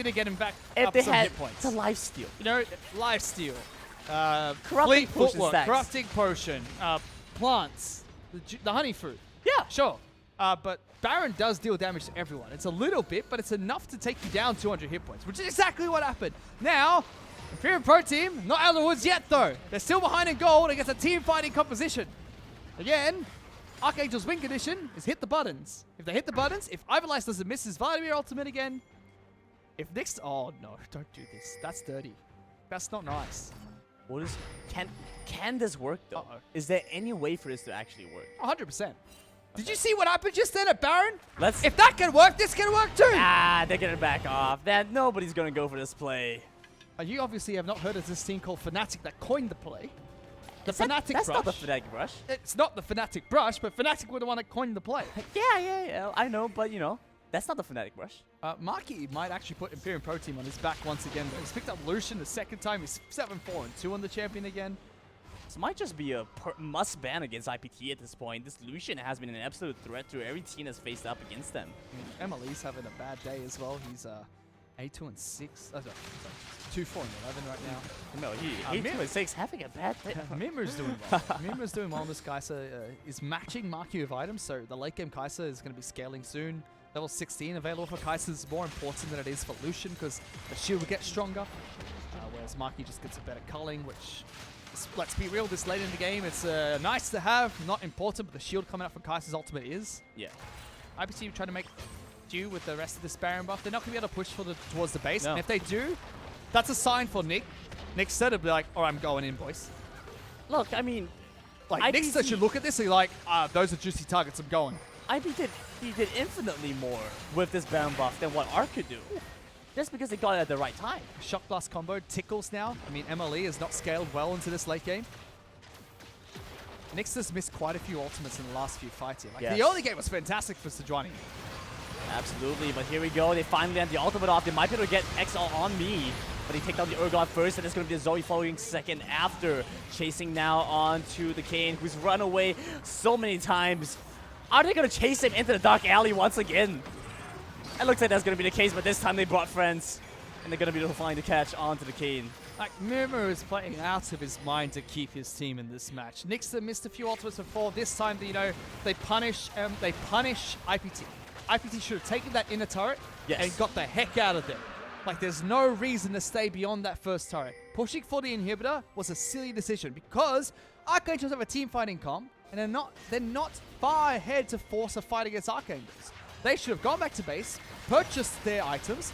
Speaker 2: to get him back
Speaker 1: if
Speaker 2: up
Speaker 1: they
Speaker 2: some
Speaker 1: had,
Speaker 2: hit points.
Speaker 1: It's a lifesteal.
Speaker 2: Lifesteal.
Speaker 1: Corrupting
Speaker 2: footwork,
Speaker 1: stacks.
Speaker 2: corrupting potion, plants, the honey fruit.
Speaker 1: Yeah,
Speaker 2: sure. But Baron does deal damage to everyone. It's a little bit, but it's enough to take you down 200 hit points, which is exactly what happened. Now, Imperial Pro Team, not out of the woods yet, though. They're still behind in gold against a team fighting composition. Again, Archangel's win condition is hit the buttons. If they hit the buttons, if Ivalice doesn't miss his Vladimir ultimate again, if Nyx... Oh, no, don't do this. That's dirty. That's not nice.
Speaker 1: What is... Can this work, though? Is there any way for this to actually work?
Speaker 2: 100%. Did you see what happened just then at Baron?
Speaker 1: If
Speaker 2: that can work, this can work too!
Speaker 1: Ah, they're gonna back off. Nobody's gonna go for this play.
Speaker 2: You obviously have not heard of this team called Fnatic that coined the play.
Speaker 1: That's not the Fnatic brush.
Speaker 2: It's not the Fnatic brush, but Fnatic were the one that coined the play.
Speaker 1: Yeah, I know, but that's not the Fnatic brush.
Speaker 2: Maki might actually put Imperial Pro Team on his back once again, but he's picked up Lucian the second time. He's 7-4-2 on the champion again.
Speaker 1: This might just be a must ban against IPT at this point. This Lucian has been an absolute threat to every team that's faced up against them.
Speaker 2: Emily's having a bad day as well. He's 8-2-6. Oh, sorry, 2-4-11 right now.
Speaker 1: No, he 8-2-6 having a bad day.
Speaker 2: Mimu's doing well. Mimu's doing well. This Kaisa is matching Maki with items, so the late game Kaisa is going to be scaling soon. Level 16 available for Kaisa is more important than it is for Lucian because the shield will get stronger, whereas Maki just gets a better culling, which... Let's be real, this late in the game, it's nice to have, not important, but the shield coming out from Kaiser's ultimate is.
Speaker 1: Yeah.
Speaker 2: IPT trying to make do with the rest of this Baron buff. They're not going to be able to push towards the base,
Speaker 1: no.
Speaker 2: And if they do, that's a sign for Nick. Nick said to be like, all right, I'm going in, boys.
Speaker 1: Look, I mean...
Speaker 2: Like, Nick should look at this and be like, those are juicy targets, I'm going.
Speaker 1: He did infinitely more with this Baron buff than what ARK could do. Just because they got it at the right time.
Speaker 2: Shock Blast combo tickles now. I mean, MLE has not scaled well into this late game. Nyx has missed quite a few ultimates in the last few fights here. Like, the early game was fantastic for Sejuani.
Speaker 1: Absolutely, but here we go. They finally land the ultimate off. They might be able to get XL on me, but they take down the Urgot first, and it's going to be the Zoe following second after. Chasing now onto the Kane, who's run away so many times. Are they going to chase him into the dark alley once again? It looks like that's going to be the case, but this time they brought friends. And they're going to be able to find the catch onto the Kane.
Speaker 2: Like, Mirror is playing out of his mind to keep his team in this match. Nixon missed a few ultimates before. This time, they punish IPT. IPT should have taken that inner turret and got the heck out of there. Like, there's no reason to stay beyond that first turret. Pushing for the inhibitor was a silly decision because Archangels have a team fighting comp. and they're not far ahead to force a fight against Archangels. They should have gone back to base, purchased their items,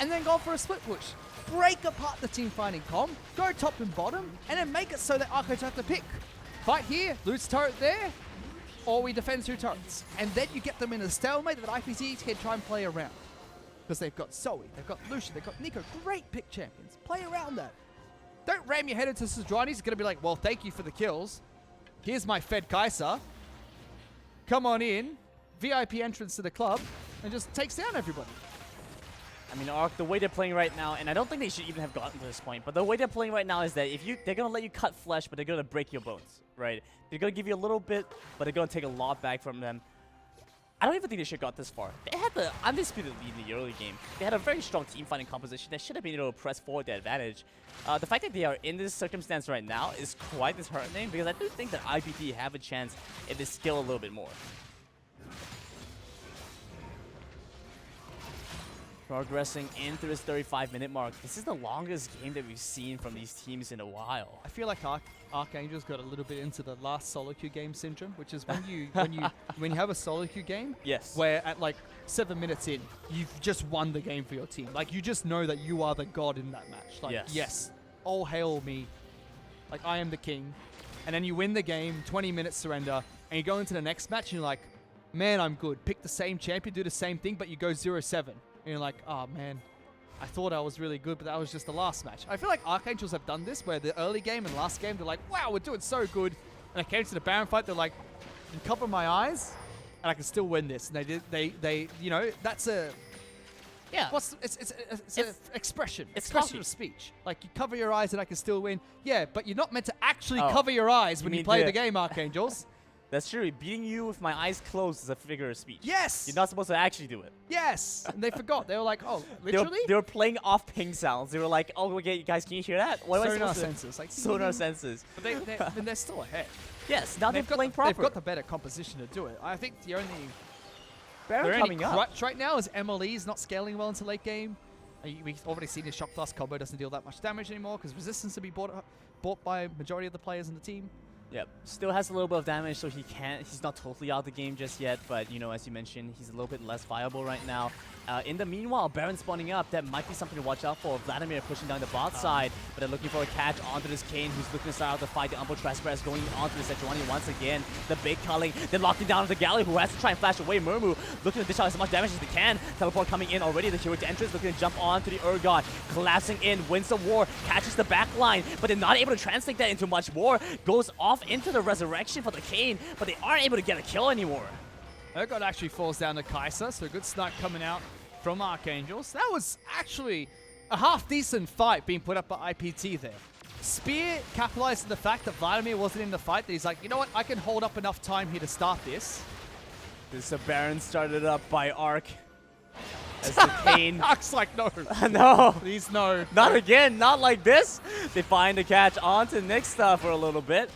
Speaker 2: and then gone for a split push. Break apart the team fighting comp, go top and bottom, and then make it so that Archangels have to pick. Fight here, lose turret there, or we defend 2 turrets. And then you get them in a stalemate that IPT can try and play around. Because they've got Zoe, they've got Lucian, they've got Nico, great pick champions. Play around that. Don't ram your head into Sejuani. He's going to be like, well, thank you for the kills. Here's my Fed Kai'Sa. Come on in, VIP entrance to the club, and just takes down everybody.
Speaker 1: I mean, ARK, the way they're playing right now, and I don't think they should even have gotten to this point, but the way they're playing right now is that they're going to let you cut flesh, but they're going to break your bones, right? They're going to give you a little bit, but they're going to take a lot back from them. I don't even think they should have got this far. They had the undisputed lead in the early game. They had a very strong team fighting composition that should have been able to press forward their advantage. The fact that they are in this circumstance right now is quite disheartening because I do think that IPT have a chance if they skill a little bit more. Progressing into this 35-minute mark. This is the longest game that we've seen from these teams in a while.
Speaker 2: I feel like Archangels got a little bit into the last solo queue game syndrome, which is when you have a solo queue game,
Speaker 1: yes,
Speaker 2: where at like 7 minutes in, you've just won the game for your team. Like you just know that you are the god in that match. Like yes, all hail me. Like I am the king. And then you win the game, 20 minutes surrender, and you go into the next match and you're like, man, I'm good. Pick the same champion, do the same thing, but you go 0-7. And you're like, oh man, I thought I was really good, but that was just the last match. I feel like Archangels have done this, where the early game and last game, they're like, wow, we're doing so good. And I came to the Baron fight, they're like, you cover my eyes, and I can still win this. And they you know, that's a,
Speaker 1: yeah.
Speaker 2: It's an expression.
Speaker 1: It's
Speaker 2: expression of speech. Like, you cover your eyes and I can still win. Yeah, but you're not meant to actually cover your eyes when you play the game, Archangels.
Speaker 1: That's true. Beating you with my eyes closed is a figure of speech.
Speaker 2: Yes!
Speaker 1: You're not supposed to actually do it.
Speaker 2: Yes! And they forgot. They were like, oh, literally?
Speaker 1: They were playing off ping sounds. They were like, oh, okay, guys, can you hear that? What am I
Speaker 2: sonar
Speaker 1: supposed to
Speaker 2: sensors. Like,
Speaker 1: sonar sensors.
Speaker 2: But they're still ahead.
Speaker 1: Yes, now they're playing proper.
Speaker 2: They've got the better composition to do it. I think the only
Speaker 1: coming up
Speaker 2: crutch right now is MLE's not scaling well into late game. We've already seen his Shock Blast combo doesn't deal that much damage anymore because resistance to be bought by majority of the players in the team.
Speaker 1: Yep, still has a little bit of damage, so he's not totally out of the game just yet, but, you know, as you mentioned, he's a little bit less viable right now. In the meanwhile, Baron spawning up, that might be something to watch out for. Vladimir pushing down the bot side, but they're looking for a catch onto this Kane, who's looking to start out the fight. The Umbo Trespass going onto the Sejuani once again. The big culling, they're locking down the Galley, who has to try and flash away. Murmu looking to dish out as much damage as they can. Teleport coming in already, the heroic entrance, looking to jump onto the Urgot. Collapsing in, wins the war, catches the back line, but they're not able to translate that into much more. Goes off into the resurrection for the Kane, but they aren't able to get a kill anymore.
Speaker 2: Urgot actually falls down to Kai'Sa, so a good snipe coming out from Archangels. That was actually a half-decent fight being put up by IPT there. Spear capitalized on the fact that Vladimir wasn't in the fight, that he's like, you know what, I can hold up enough time here to start this.
Speaker 1: This is a Baron started up by ARK. As the Kane.
Speaker 2: ARK's like, no.
Speaker 1: No.
Speaker 2: Please, no.
Speaker 1: Not again. Not like this. They find a catch onto Nixta for a little bit.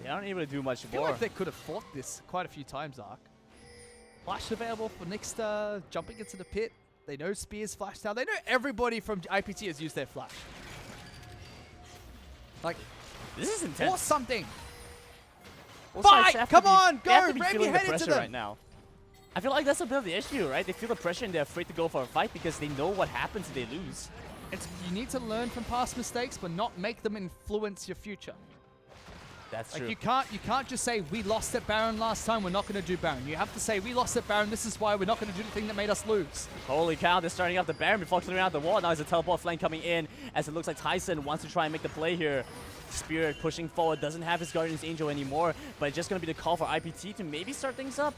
Speaker 1: They aren't able to do much more.
Speaker 2: I feel like they could have fought this quite a few times, ARK. Flash available for Nixta, jumping into the pit. They know Spear's flash down. They know everybody from IPT has used their flash. Like,
Speaker 1: this is intense.
Speaker 2: Or something.
Speaker 1: Fight!
Speaker 2: Come on, go!
Speaker 1: Ram
Speaker 2: your head into them.
Speaker 1: Right now. I feel like that's a bit of the issue, right? They feel the pressure and they're afraid to go for a fight because they know what happens if they lose.
Speaker 2: You need to learn from past mistakes, but not make them influence your future.
Speaker 1: That's true.
Speaker 2: You can't just say, we lost at Baron last time, we're not going to do Baron. You have to say, we lost at Baron, this is why we're not going to do the thing that made us lose.
Speaker 1: Holy cow, they're starting off the Baron before clearing out the wall. Now there's a teleport flame coming in as it looks like Tyson wants to try and make the play here. Spirit pushing forward, doesn't have his Guardian's Angel anymore, but it's just going to be the call for IPT to maybe start things up.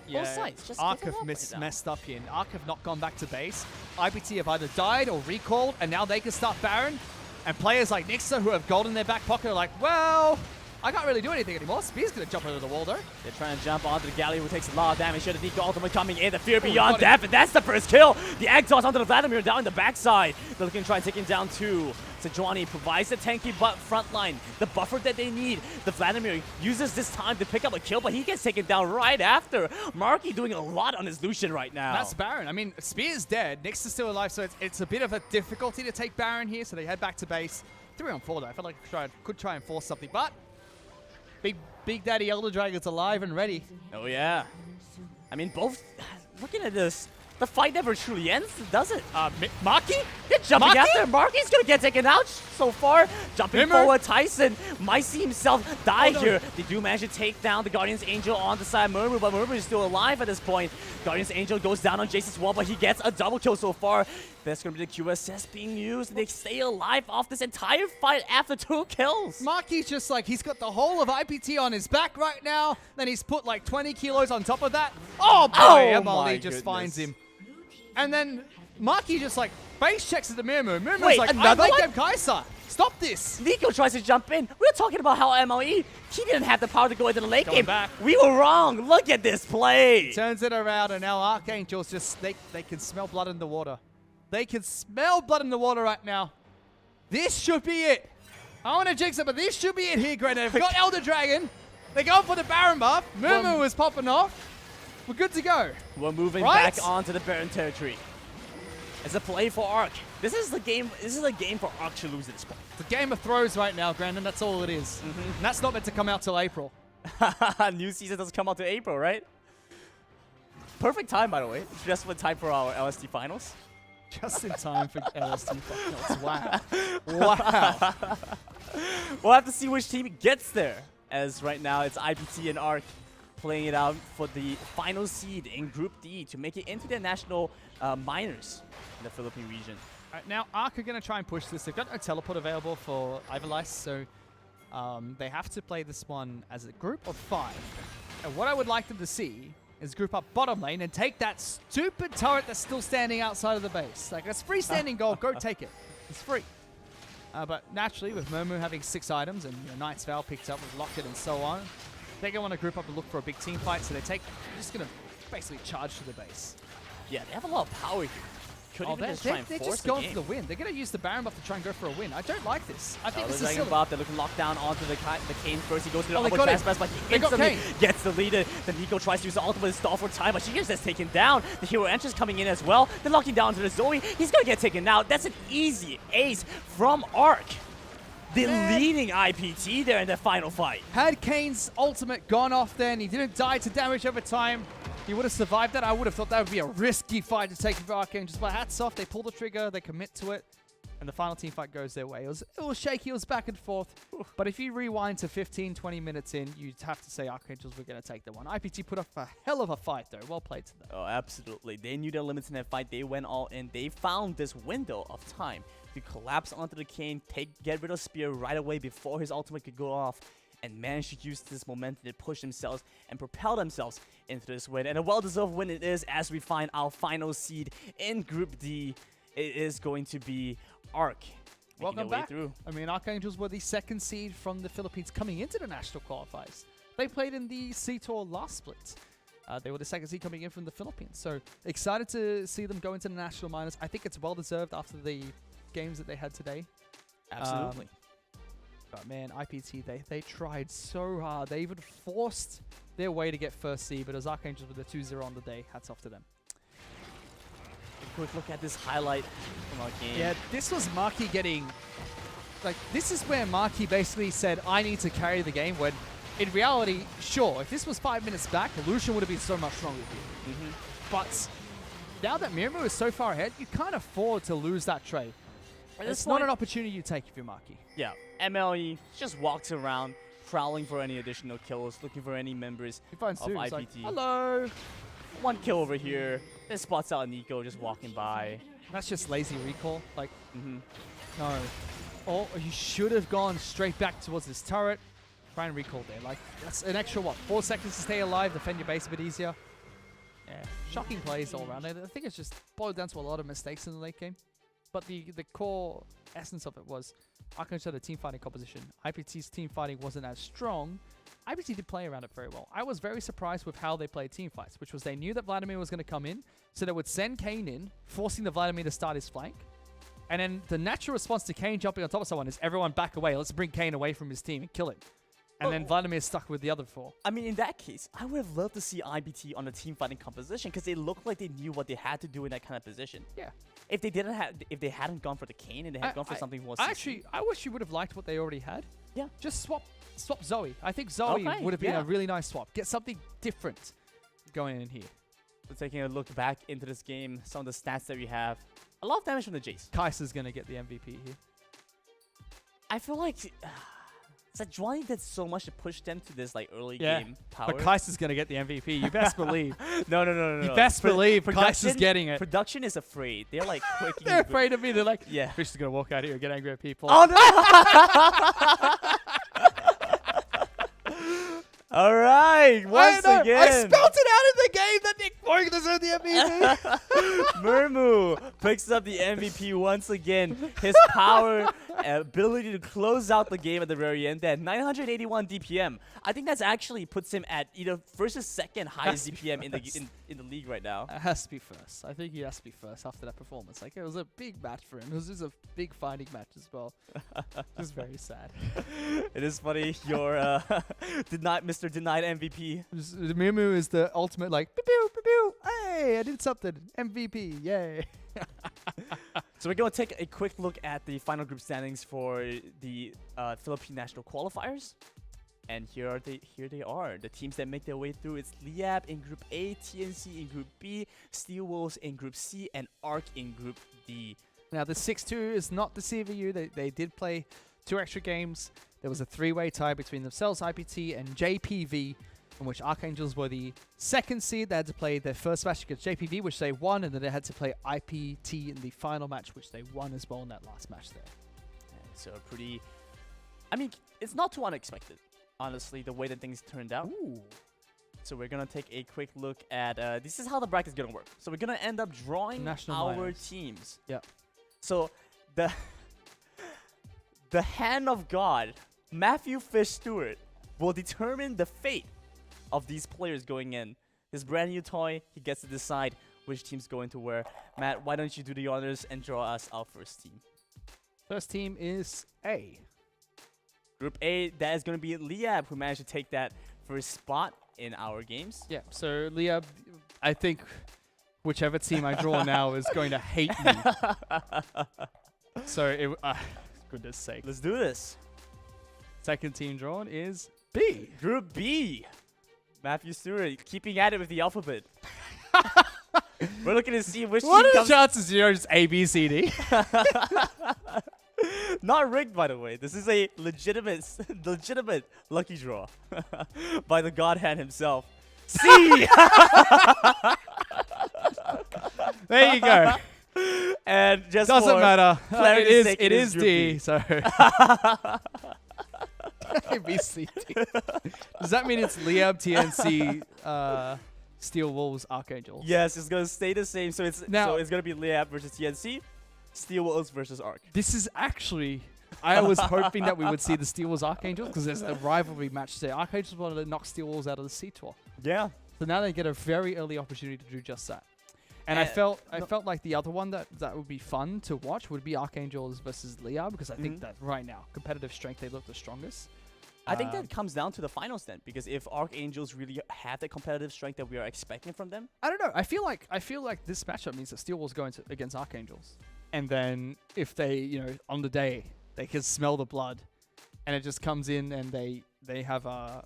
Speaker 2: Yeah,
Speaker 1: both sides. Just
Speaker 2: ARK have messed up here. ARK have not gone back to base. IPT have either died or recalled, and now they can start Baron. And players like Nixta, who have gold in their back pocket, are like, well, I can't really do anything anymore. Spear's going to jump over the wall, though. They're
Speaker 1: trying to jump onto the Galley, who takes a lot of damage. Should have Nico ultimate coming in. The Fear Beyond Death, and that's the first kill. The egg toss onto the Vladimir down in the backside. They're looking to try and take him down too. Sejuani provides the tanky front line, the buffer that they need. The Vladimir uses this time to pick up a kill, but he gets taken down right after. Marky doing a lot on his Lucian right now.
Speaker 2: That's Baron. I mean, Spear's dead. Nyx is still alive, so it's a bit of a difficulty to take Baron here, so they head back to base. 3-on-4 though. I felt like I could try and force something, but Big Daddy Elder Dragon's alive and ready.
Speaker 1: Oh, yeah. I mean, both... Looking at this, the fight never truly ends, does it?
Speaker 2: Maki?
Speaker 1: They're jumping
Speaker 2: Maki?
Speaker 1: after. Marky's going to get taken out so far. Jumping
Speaker 2: Remember?
Speaker 1: forward, Tyson might see himself die
Speaker 2: no.
Speaker 1: here. They do manage to take down the Guardian's Angel on the side of Murmur, but Murmur is still alive at this point. Guardian's Angel goes down on Jason's wall, but he gets a double kill so far. That's going to be the QSS being used. They stay alive off this entire fight after 2 kills.
Speaker 2: Maki's just like, he's got the whole of IPT on his back right now. Then he's put like 20 kilos on top of that. Oh boy,
Speaker 1: Oh
Speaker 2: Emily
Speaker 1: my
Speaker 2: just
Speaker 1: goodness.
Speaker 2: finds him. And then Maki just like face checks at the Mirror. Mirror's
Speaker 1: Wait,
Speaker 2: like, I
Speaker 1: another
Speaker 2: like
Speaker 1: one?
Speaker 2: them Kai'Sa. Stop this.
Speaker 1: Nico tries to jump in. We were talking about how MLE, he didn't have the power to go into the late
Speaker 2: Going
Speaker 1: game.
Speaker 2: back.
Speaker 1: We were wrong. Look at this play.
Speaker 2: Turns it around, and now Archangels just, they can smell blood in the water. They can smell blood in the water right now. This should be it. I want to jinx it, but this should be it here, Grenade. We've got Elder Dragon. They're going for the Baron buff. Mumu is popping off. We're good to go.
Speaker 1: We're moving
Speaker 2: Right?
Speaker 1: back onto the Baron territory. It's a play for ARK. This is the game. This is a game for ARK to lose at this point.
Speaker 2: It's a Game of Thrones right now, Brandon. That's all it is. And that's not meant to come out till April.
Speaker 1: New season doesn't come out to April, right? Perfect time, by the way. Just in time for our LST finals.
Speaker 2: Just in time for LST finals. Wow. Wow.
Speaker 1: We'll have to see which team gets there. As right now, it's IPT and ARK playing it out for the final seed in Group D to make it into the national minors in the Philippine region.
Speaker 2: All right, now, ARK are going to try and push this. They've got no teleport available for Ivalice, so they have to play this one as a group of 5. And what I would like them to see is group up bottom lane and take that stupid turret that's still standing outside of the base. Like, that's freestanding gold. Go take it. It's free. But naturally, with Momu having 6 items and Knight's Vow picked up with Locket and so on, they're going to want to group up and look for a big team fight. So they're just going to basically charge to the base.
Speaker 1: Yeah, they have a lot of power here. Could even just try and
Speaker 2: they're
Speaker 1: force
Speaker 2: just
Speaker 1: the
Speaker 2: going
Speaker 1: game.
Speaker 2: for the win. They're going to use the Baron buff to try and go for a win. I don't like this. I think this is
Speaker 1: Dragon
Speaker 2: silly.
Speaker 1: buff. They're looking locked down onto the Kane first. He goes to the
Speaker 2: Oh, they
Speaker 1: upper
Speaker 2: got
Speaker 1: trash
Speaker 2: it.
Speaker 1: press, but
Speaker 2: They
Speaker 1: he
Speaker 2: got
Speaker 1: instantly
Speaker 2: Kane.
Speaker 1: gets the leader. Then Nico tries to use the ultimate stall for time, but she gets taken down. The hero entrance coming in as well. They're locking down to the Zoe. He's going to get taken out. That's an easy ace from ARK. The leading IPT there in the final fight.
Speaker 2: Had Kane's ultimate gone off then, he didn't die to damage over time, he would have survived that. I would have thought that would be a risky fight to take for Archangels, but hats off, they pull the trigger, they commit to it, and the final team fight goes their way. It was shaky, it was back and forth, but if you rewind to 15, 20 minutes in, you'd have to say Archangels were going to take the one. IPT put up a hell of a fight though, well played to them.
Speaker 1: Oh, absolutely. They knew their limits in that fight. They went all in. They found this window of time to collapse onto the Kane, get rid of Spear right away before his ultimate could go off, and managed to use this momentum to push themselves and propel themselves into this win. And a well-deserved win it is, as we find our final seed in Group D. It is going to be ARK.
Speaker 2: Welcome back.
Speaker 1: Through.
Speaker 2: I mean, Archangels were the 2nd seed from the Philippines coming into the national qualifiers. They played in the C-Tour last split. They were the 2nd seed coming in from the Philippines. So excited to see them go into the national minors. I think it's well-deserved after the games that they had today.
Speaker 1: Absolutely.
Speaker 2: But man, IPT, they tried so hard. They even forced their way to get first seed, but as Archangels with the 2-0 on the day, hats off to them.
Speaker 1: A quick look at this highlight from our game.
Speaker 2: Yeah, this was Maki getting... Like, this is where Maki basically said, I need to carry the game, when in reality, sure, if this was 5 minutes back, Lucian would have been so much stronger here. But now that Mirmo is so far ahead, you can't afford to lose that trade. It's not an opportunity you take if you're Maki.
Speaker 1: Yeah, MLE just walks around, prowling for any additional kills, looking for any members
Speaker 2: He finds
Speaker 1: of
Speaker 2: two,
Speaker 1: IPT.
Speaker 2: he's like, hello.
Speaker 1: 1 kill over here. This spots out Nico just walking by.
Speaker 2: That's just lazy recall. Like, no. Oh, you should have gone straight back towards this turret. Try and recall there. Like, that's an extra, what, 4 seconds to stay alive, defend your base a bit easier. Yeah, shocking plays all around. I think it's just boiled down to a lot of mistakes in the late game. But the core essence of it was Archangels had a team fighting composition. IPT's team fighting wasn't as strong. IPT did play around it very well. I was very surprised with how they played team fights, which was they knew that Vladimir was going to come in, so they would send Kane in, forcing the Vladimir to start his flank. And then the natural response to Kane jumping on top of someone is everyone back away. Let's bring Kane away from his team and kill him. And then Vladimir's stuck with the other 4.
Speaker 1: I mean, in that case, I would have loved to see IPT on the team fighting composition because they looked like they knew what they had to do in that kind of position.
Speaker 2: Yeah.
Speaker 1: If they hadn't gone for the Kane and they had gone for something more.
Speaker 2: I wish you would have liked what they already had.
Speaker 1: Yeah.
Speaker 2: Just swap Zoe. I think Zoe would have been a really nice swap. Get something different going in here.
Speaker 1: So taking a look back into this game, some of the stats that we have, a lot of damage from the Jace.
Speaker 2: Kaiser's gonna get the MVP here.
Speaker 1: I feel like Sejuani did so much to push them to this like early game power.
Speaker 2: But Kaiser's gonna get the MVP. You best believe.
Speaker 1: No.
Speaker 2: You best believe Kaiser's getting it.
Speaker 1: Production is afraid. They're like quick.
Speaker 2: They're afraid of me. They're like,
Speaker 1: yeah.
Speaker 2: Fish is gonna walk out here and get angry at people.
Speaker 1: Oh no! All right, once again.
Speaker 2: I spelt it out in the game that Nick Morgan deserved the MVP.
Speaker 1: Murmu picks up the MVP once again. His power, ability to close out the game at the very end. At 981 DPM, I think that's actually puts him at either first or second highest DPM in the league right now.
Speaker 2: It has to be first. I think he has to be first after that performance. Like, it was a big match for him. It was just a big fighting match as well. Just very sad.
Speaker 1: It is funny. Your Mr. Denied MVP.
Speaker 2: Mimu is the ultimate like, pew, pew, pew, pew. Hey, I did something. MVP, yay.
Speaker 1: So we're going to take a quick look at the final group standings for the Philippine national qualifiers. And here they are. The teams that make their way through. It's Liab in Group A, TNC in Group B, Steel Wolves in Group C, and ARK in Group D.
Speaker 2: Now, the 6-2 is not the CVU. They did play 2 extra games. There was a 3-way tie between themselves, IPT and JPV, in which Archangels were the second seed. They had to play their first match against JPV, which they won, and then they had to play IPT in the final match, which they won as well in that last match there.
Speaker 1: So pretty... I mean, it's not too unexpected, honestly, the way that things turned out.
Speaker 2: Ooh.
Speaker 1: So we're going to take a quick look at... this is how the bracket is going to work. So we're going to end up drawing our teams.
Speaker 2: Yeah.
Speaker 1: So the hand of God, Matthew Fish Stewart, will determine the fate of these players going in. His brand new toy, he gets to decide which team's going to where. Matt, why don't you do the honors and draw us our first team?
Speaker 2: First team is A.
Speaker 1: Group A, that is going to be Liab, who managed to take that first spot in our games.
Speaker 2: Yeah, so Liab, I think whichever team I draw now is going to hate me. So, goodness sake.
Speaker 1: Let's do this.
Speaker 2: Second team drawn is B.
Speaker 1: Group B. Matthew Stewart keeping at it with the alphabet. We're looking to see which
Speaker 2: What
Speaker 1: team
Speaker 2: are
Speaker 1: comes.
Speaker 2: the chances you're just A, B, C, D?
Speaker 1: Not rigged, by the way. This is a legitimate lucky draw by the God Hand himself. C.
Speaker 2: There you go.
Speaker 1: And just
Speaker 2: Doesn't matter. It is
Speaker 1: Group
Speaker 2: D.
Speaker 1: B.
Speaker 2: So A, B, C, D. Does that mean it's Liab, TNC, Steel Wolves, Archangels?
Speaker 1: Yes, it's gonna stay the same. So it's gonna be Liab versus TNC, Steel Wolves versus ARK.
Speaker 2: This is actually, I was hoping that we would see the Steel Wolves Archangels because there's a rivalry match there. Archangels wanted to knock Steel Wolves out of the C Tour.
Speaker 1: Yeah.
Speaker 2: So now they get a very early opportunity to do just that. And I felt like the other one that would be fun to watch would be Archangels versus Liab because I think that right now, competitive strength, they look the strongest.
Speaker 1: I think that comes down to the finals then, because if Archangels really have the competitive strength that we are expecting from them,
Speaker 2: I don't know. I feel like this matchup means that Steel Wolves going against Archangels, and then if they, on the day they can smell the blood, and it just comes in and they have a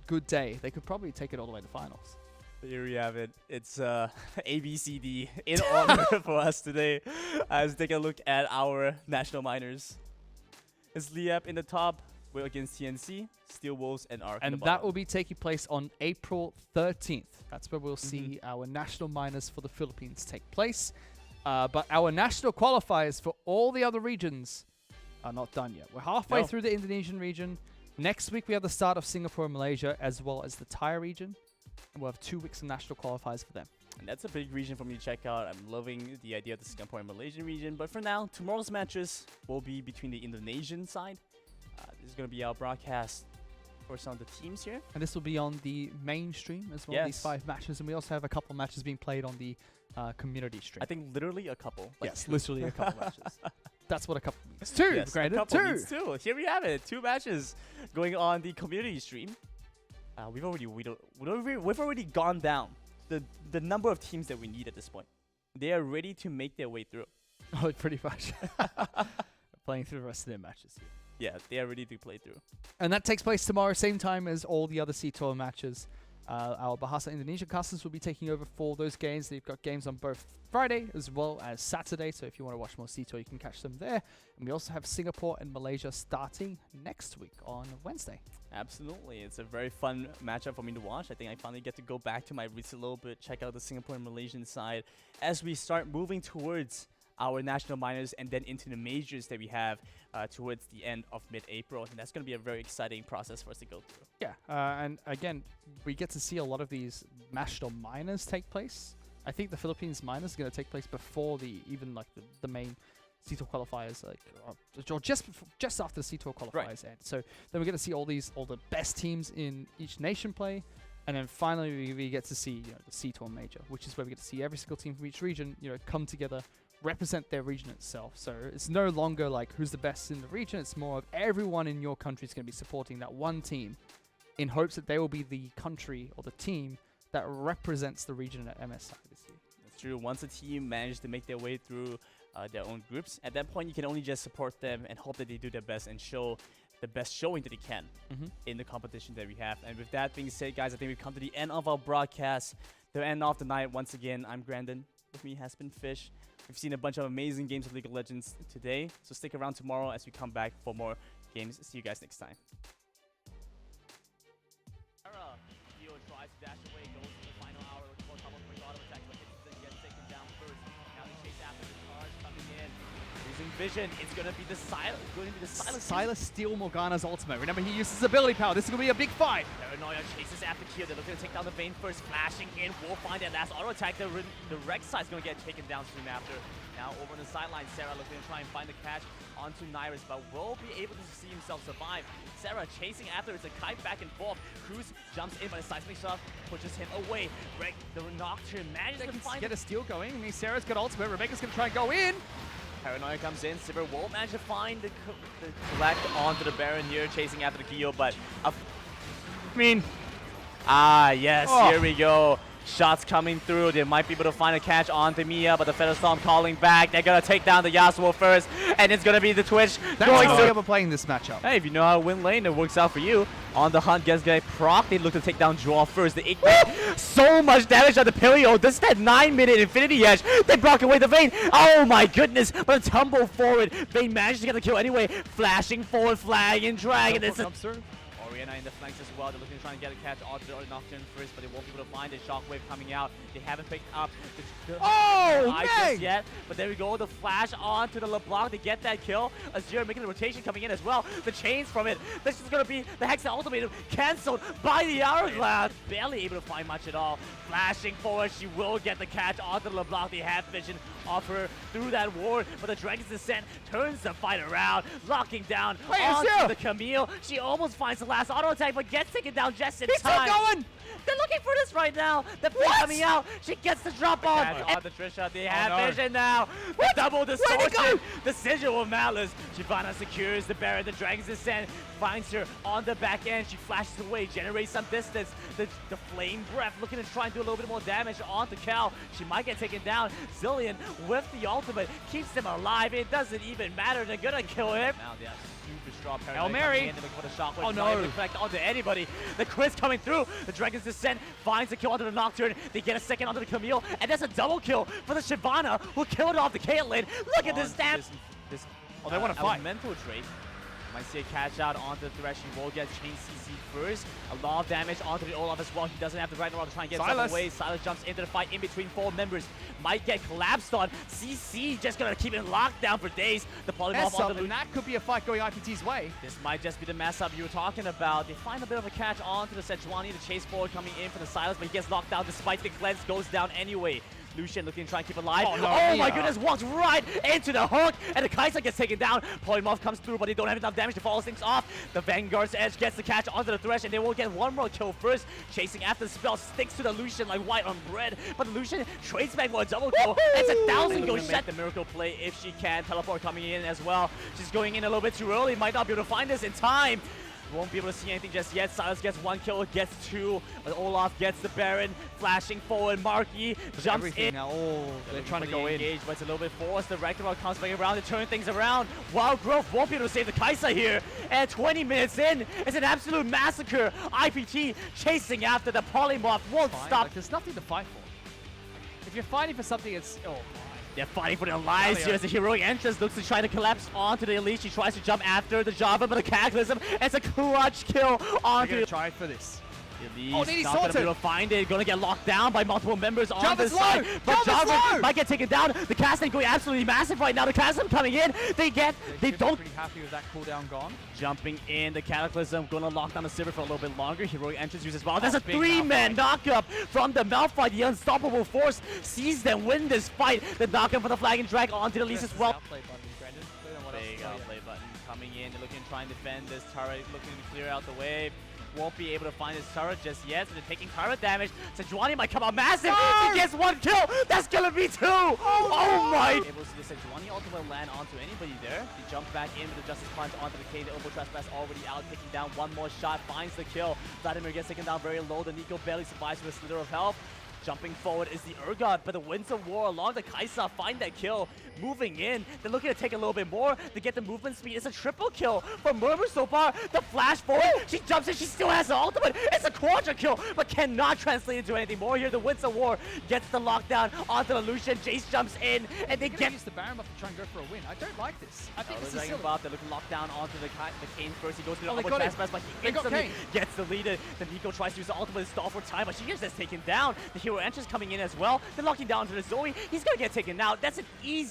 Speaker 2: good day, they could probably take it all the way to finals.
Speaker 1: Here we have it. It's ABCD in honor for us today. Let's take a look at our national minors. It's Liab in the top. We're against TNC, Steel Wolves, and ARK.
Speaker 2: And that will be taking place on April 13th. That's where we'll see our national minors for the Philippines take place. But our national qualifiers for all the other regions are not done yet. We're halfway through the Indonesian region. Next week, we have the start of Singapore and Malaysia, as well as the Thai region. And we'll have 2 weeks of national qualifiers for them.
Speaker 1: And that's a big region for me to check out. I'm loving the idea of the Singapore and Malaysian region. But for now, tomorrow's matches will be between the Indonesian side. This is going to be our broadcast for some of the teams here.
Speaker 2: And this will be on the main stream as well, these 5 matches. And we also have a couple matches being played on the community stream.
Speaker 1: I think literally a couple.
Speaker 2: Yes, literally a couple matches. that's what a couple means. Two,
Speaker 1: Yes,
Speaker 2: granted,
Speaker 1: a couple
Speaker 2: two.
Speaker 1: means two. Here we have it. 2 matches going on the community stream. We've already gone down the number of teams that we need at this point. They are ready to make their way through.
Speaker 2: Oh, pretty much. Playing through the rest of their matches.
Speaker 1: Yeah, they are ready to play through.
Speaker 2: And that takes place tomorrow, same time as all the other C-Tour matches. Our Bahasa Indonesia casters will be taking over for those games. They've got games on both Friday as well as Saturday, so if you want to watch more C-Tour, you can catch them there. And we also have Singapore and Malaysia starting next week on Wednesday.
Speaker 1: Absolutely. It's a very fun matchup for me to watch. I think I finally get to go back to my roots a little bit, check out the Singapore and Malaysian side as we start moving towards our national minors and then into the majors that we have towards the end of mid-April. And that's going to be a very exciting process for us to go through.
Speaker 2: Yeah, and again, we get to see a lot of these national minors take place. I think the Philippines minors are going to take place before even the main C-Tour qualifiers, or just after the C-Tour qualifiers end. So then we get to see all the best teams in each nation play. And then finally, we get to see the C-Tour major, which is where we get to see every single team from each region come together, represent their region itself. So it's no longer like who's the best in the region. It's more of everyone in your country is going to be supporting that one team in hopes that they will be the country or the team that represents the region at MSI this year.
Speaker 1: That's true. Once a team manages to make their way through their own groups, at that point you can only just support them and hope that they do their best and show the best showing that they can in the competition that we have. And with that being said, guys, I think we've come to the end of our broadcast, the end of the night. Once again, I'm Grandin. With me has been Fish. We've seen a bunch of amazing games of League of Legends today, so stick around tomorrow as we come back for more games. See you guys next time. Theo tries to dash away, goes to the final hour, looking for a couple of auto attacks, but hits it, gets taken down first. Now they chase after the charge coming in. Losing vision, it's going to be the Silas.
Speaker 2: Silas steal Morgana's ultimate. Remember, he uses his ability power. This is going to be a big fight.
Speaker 1: Paranoia chases after Kyo. They're looking to take down the Vayne first, flashing in. Will find that last auto attack. The Rex side's going to get taken down soon after. Now over on the sideline, Sarah looking to try and find the catch onto Nyrus, but will be able to see himself survive. Sarah chasing after. It's a kite back and forth. Cruz jumps in, but the seismic shot pushes him away. The Nocturne manages to find
Speaker 2: get a steal going. I mean, Sarah's got ultimate. Rebecca's going to try and go in.
Speaker 1: Paranoia comes in. Sivir won't manage to find the collect onto the Baron here, chasing after the Kyo, but yes, here we go. Shots coming through. They might be able to find a catch onto Mia, but the Feather Storm calling back. They're going to take down the Yasuo first, and it's going to be the Twitch.
Speaker 2: That's how we're playing this matchup.
Speaker 1: Hey, if you know how to win lane, it works out for you. On the hunt, gets proc. They look to take down Draw first. The Igmat. So much damage on the Pilio. This is that 9-minute Infinity Edge. They block away the Vayne. Oh my goodness. But a tumble forward. Vayne managed to get the kill anyway. Flashing forward, flag and dragon. Oriana in the flanks as well. They're looking to try and get a catch onto the Nocturne first, but they won't be able to find a Shockwave coming out. They haven't picked up the eye yet. But there we go. The flash onto the LeBlanc to get that kill. Azure making the rotation coming in as well. The chains from it. This is going to be the Hexa ultimatum cancelled by the Hourglass. Barely able to find much at all. Flashing forward. She will get the catch onto the LeBlanc. They have vision of her through that ward, but the Dragon's Descent turns the fight around, locking down onto the Camille. She almost finds the last auto attack, but gets taken down just in time.
Speaker 2: Still going!
Speaker 1: They're looking for this right now. The play coming out. She gets the drop on. The Trisha. They have vision now. The double distortion. The sigil of Malice. Shyvana secures the Baron. The Dragon's Descent finds her on the back end. She flashes away, generates some distance. The Flame Breath looking to try and do a little bit more damage onto Cal. She might get taken down. Zillion with the ultimate keeps them alive. It doesn't even matter. They're gonna kill him. Now they have super strong Paranoia.
Speaker 2: Hail Mary.
Speaker 1: Oh no. Effect onto anybody. The Chris coming through. The Dragon's Descent finds the kill onto the Nocturne. They get a second onto the Camille. And that's a double kill for the Shyvana who killed off the Caitlyn. Look at this damage.
Speaker 2: They want to fight.
Speaker 1: Mental trait. Might see a catch out onto the Thresh. He will get chain CC first. A lot of damage onto the Olaf as well. He doesn't have the right to try and get himself away. Silas jumps into the fight in between 4 members. Might get collapsed on. CC just gonna keep it locked down for days. The polymorph on the
Speaker 2: and that could be a fight going IPT's way.
Speaker 1: This might just be the mess up you were talking about. They find a bit of a catch onto the Sejuani. The chase forward coming in for the Silas, but he gets locked down despite the cleanse goes down anyway. Lucian looking to try and keep it alive.
Speaker 2: Oh, no,
Speaker 1: my
Speaker 2: yeah.
Speaker 1: goodness, walks right into the hook, and the Kai'Sa gets taken down. Polymorph comes through, but they don't have enough damage to follow things off. The Vanguard's Edge gets the catch onto the Thresh, and they will get one more kill first. Chasing after the spell, sticks to the Lucian like white on bread, but the Lucian trades back for a double kill. It's 1,000 go shut the miracle play if she can. Teleport coming in as well. She's going in a little bit too early, might not be able to find this in time. Won't be able to see anything just yet. Silas gets one kill, gets two. But Olaf gets the Baron, flashing forward. Marky jumps
Speaker 2: Everything
Speaker 1: in.
Speaker 2: now. Oh, they're trying to go in.
Speaker 1: Engage, but it's a little bit forced. The Ragnarok comes back around to turn things around. Wild Growth won't be able to save the Kai'Sa here. And 20 minutes in, it's an absolute massacre. IPT chasing after the Polymorph won't stop.
Speaker 2: Like, there's nothing to fight for. If you're fighting for something, it's
Speaker 1: They're fighting for their lives here as the heroic entrance looks to try to collapse onto the Elite. She tries to jump after the Java, but the Cataclysm, it's a clutch kill onto
Speaker 2: They're
Speaker 1: the
Speaker 2: gonna try for this.
Speaker 1: Elite. Not gonna be able to find it. Gonna get locked down by multiple members on
Speaker 2: Java's
Speaker 1: this side.
Speaker 2: low!
Speaker 1: But
Speaker 2: Java's
Speaker 1: Java
Speaker 2: low!
Speaker 1: might get taken down. The casting going absolutely massive right now. The Cataclysm coming in. They
Speaker 2: Should be
Speaker 1: don't
Speaker 2: pretty happy with that cooldown gone.
Speaker 1: jumping in. The Cataclysm gonna lock down the Sivir for a little bit longer. Heroic entrance uses well. There's a
Speaker 2: big
Speaker 1: 3-man knockup from the Malphite. The unstoppable force sees them win this fight. The knockup for the flag and drag onto the Elise as well.
Speaker 2: Outplay button, Brandon. Don't know what else
Speaker 1: Big
Speaker 2: to tell you.
Speaker 1: outplay button coming in. They're looking to try and defend this turret, looking to clear out the wave. Won't be able to find his turret just yet, so they're taking turret damage. Sejuani might come out massive.
Speaker 2: No!
Speaker 1: She gets one kill. That's gonna be two. Oh my! Able to see the Sejuani ultimate land onto anybody there. He jumps back in with the Justice Punch onto the K. The Obo Trespass already out, taking down one more shot, finds the kill. Vladimir gets taken down very low. The Nico barely survives with a slither of health. Jumping forward is the Urgot, but the Winds of War along the Kai'Sa find that kill. Moving in, they're looking to take a little bit more to get the movement speed. It's a triple kill from Murmur so far. The flash forward, she jumps in, she still has the ultimate. It's a quadra kill, but cannot translate into anything more here. The Winds of War gets the lockdown onto the Lucian. Jace jumps in, and they get
Speaker 2: use the Baron buff to try and go for a win. I don't like this. I think this is
Speaker 1: Dragon
Speaker 2: silly.
Speaker 1: buff. They're looking locked down onto the Kane first. He goes through the
Speaker 2: they
Speaker 1: Obo
Speaker 2: got him.
Speaker 1: Trespass, but he
Speaker 2: They got
Speaker 1: instantly
Speaker 2: Kane.
Speaker 1: gets the lead. The Nico tries to use the ultimate to stall for time, but she gets taken down. The hero entrance coming in as well. They're locking down to the Zoe. He's gonna get taken out. That's an easy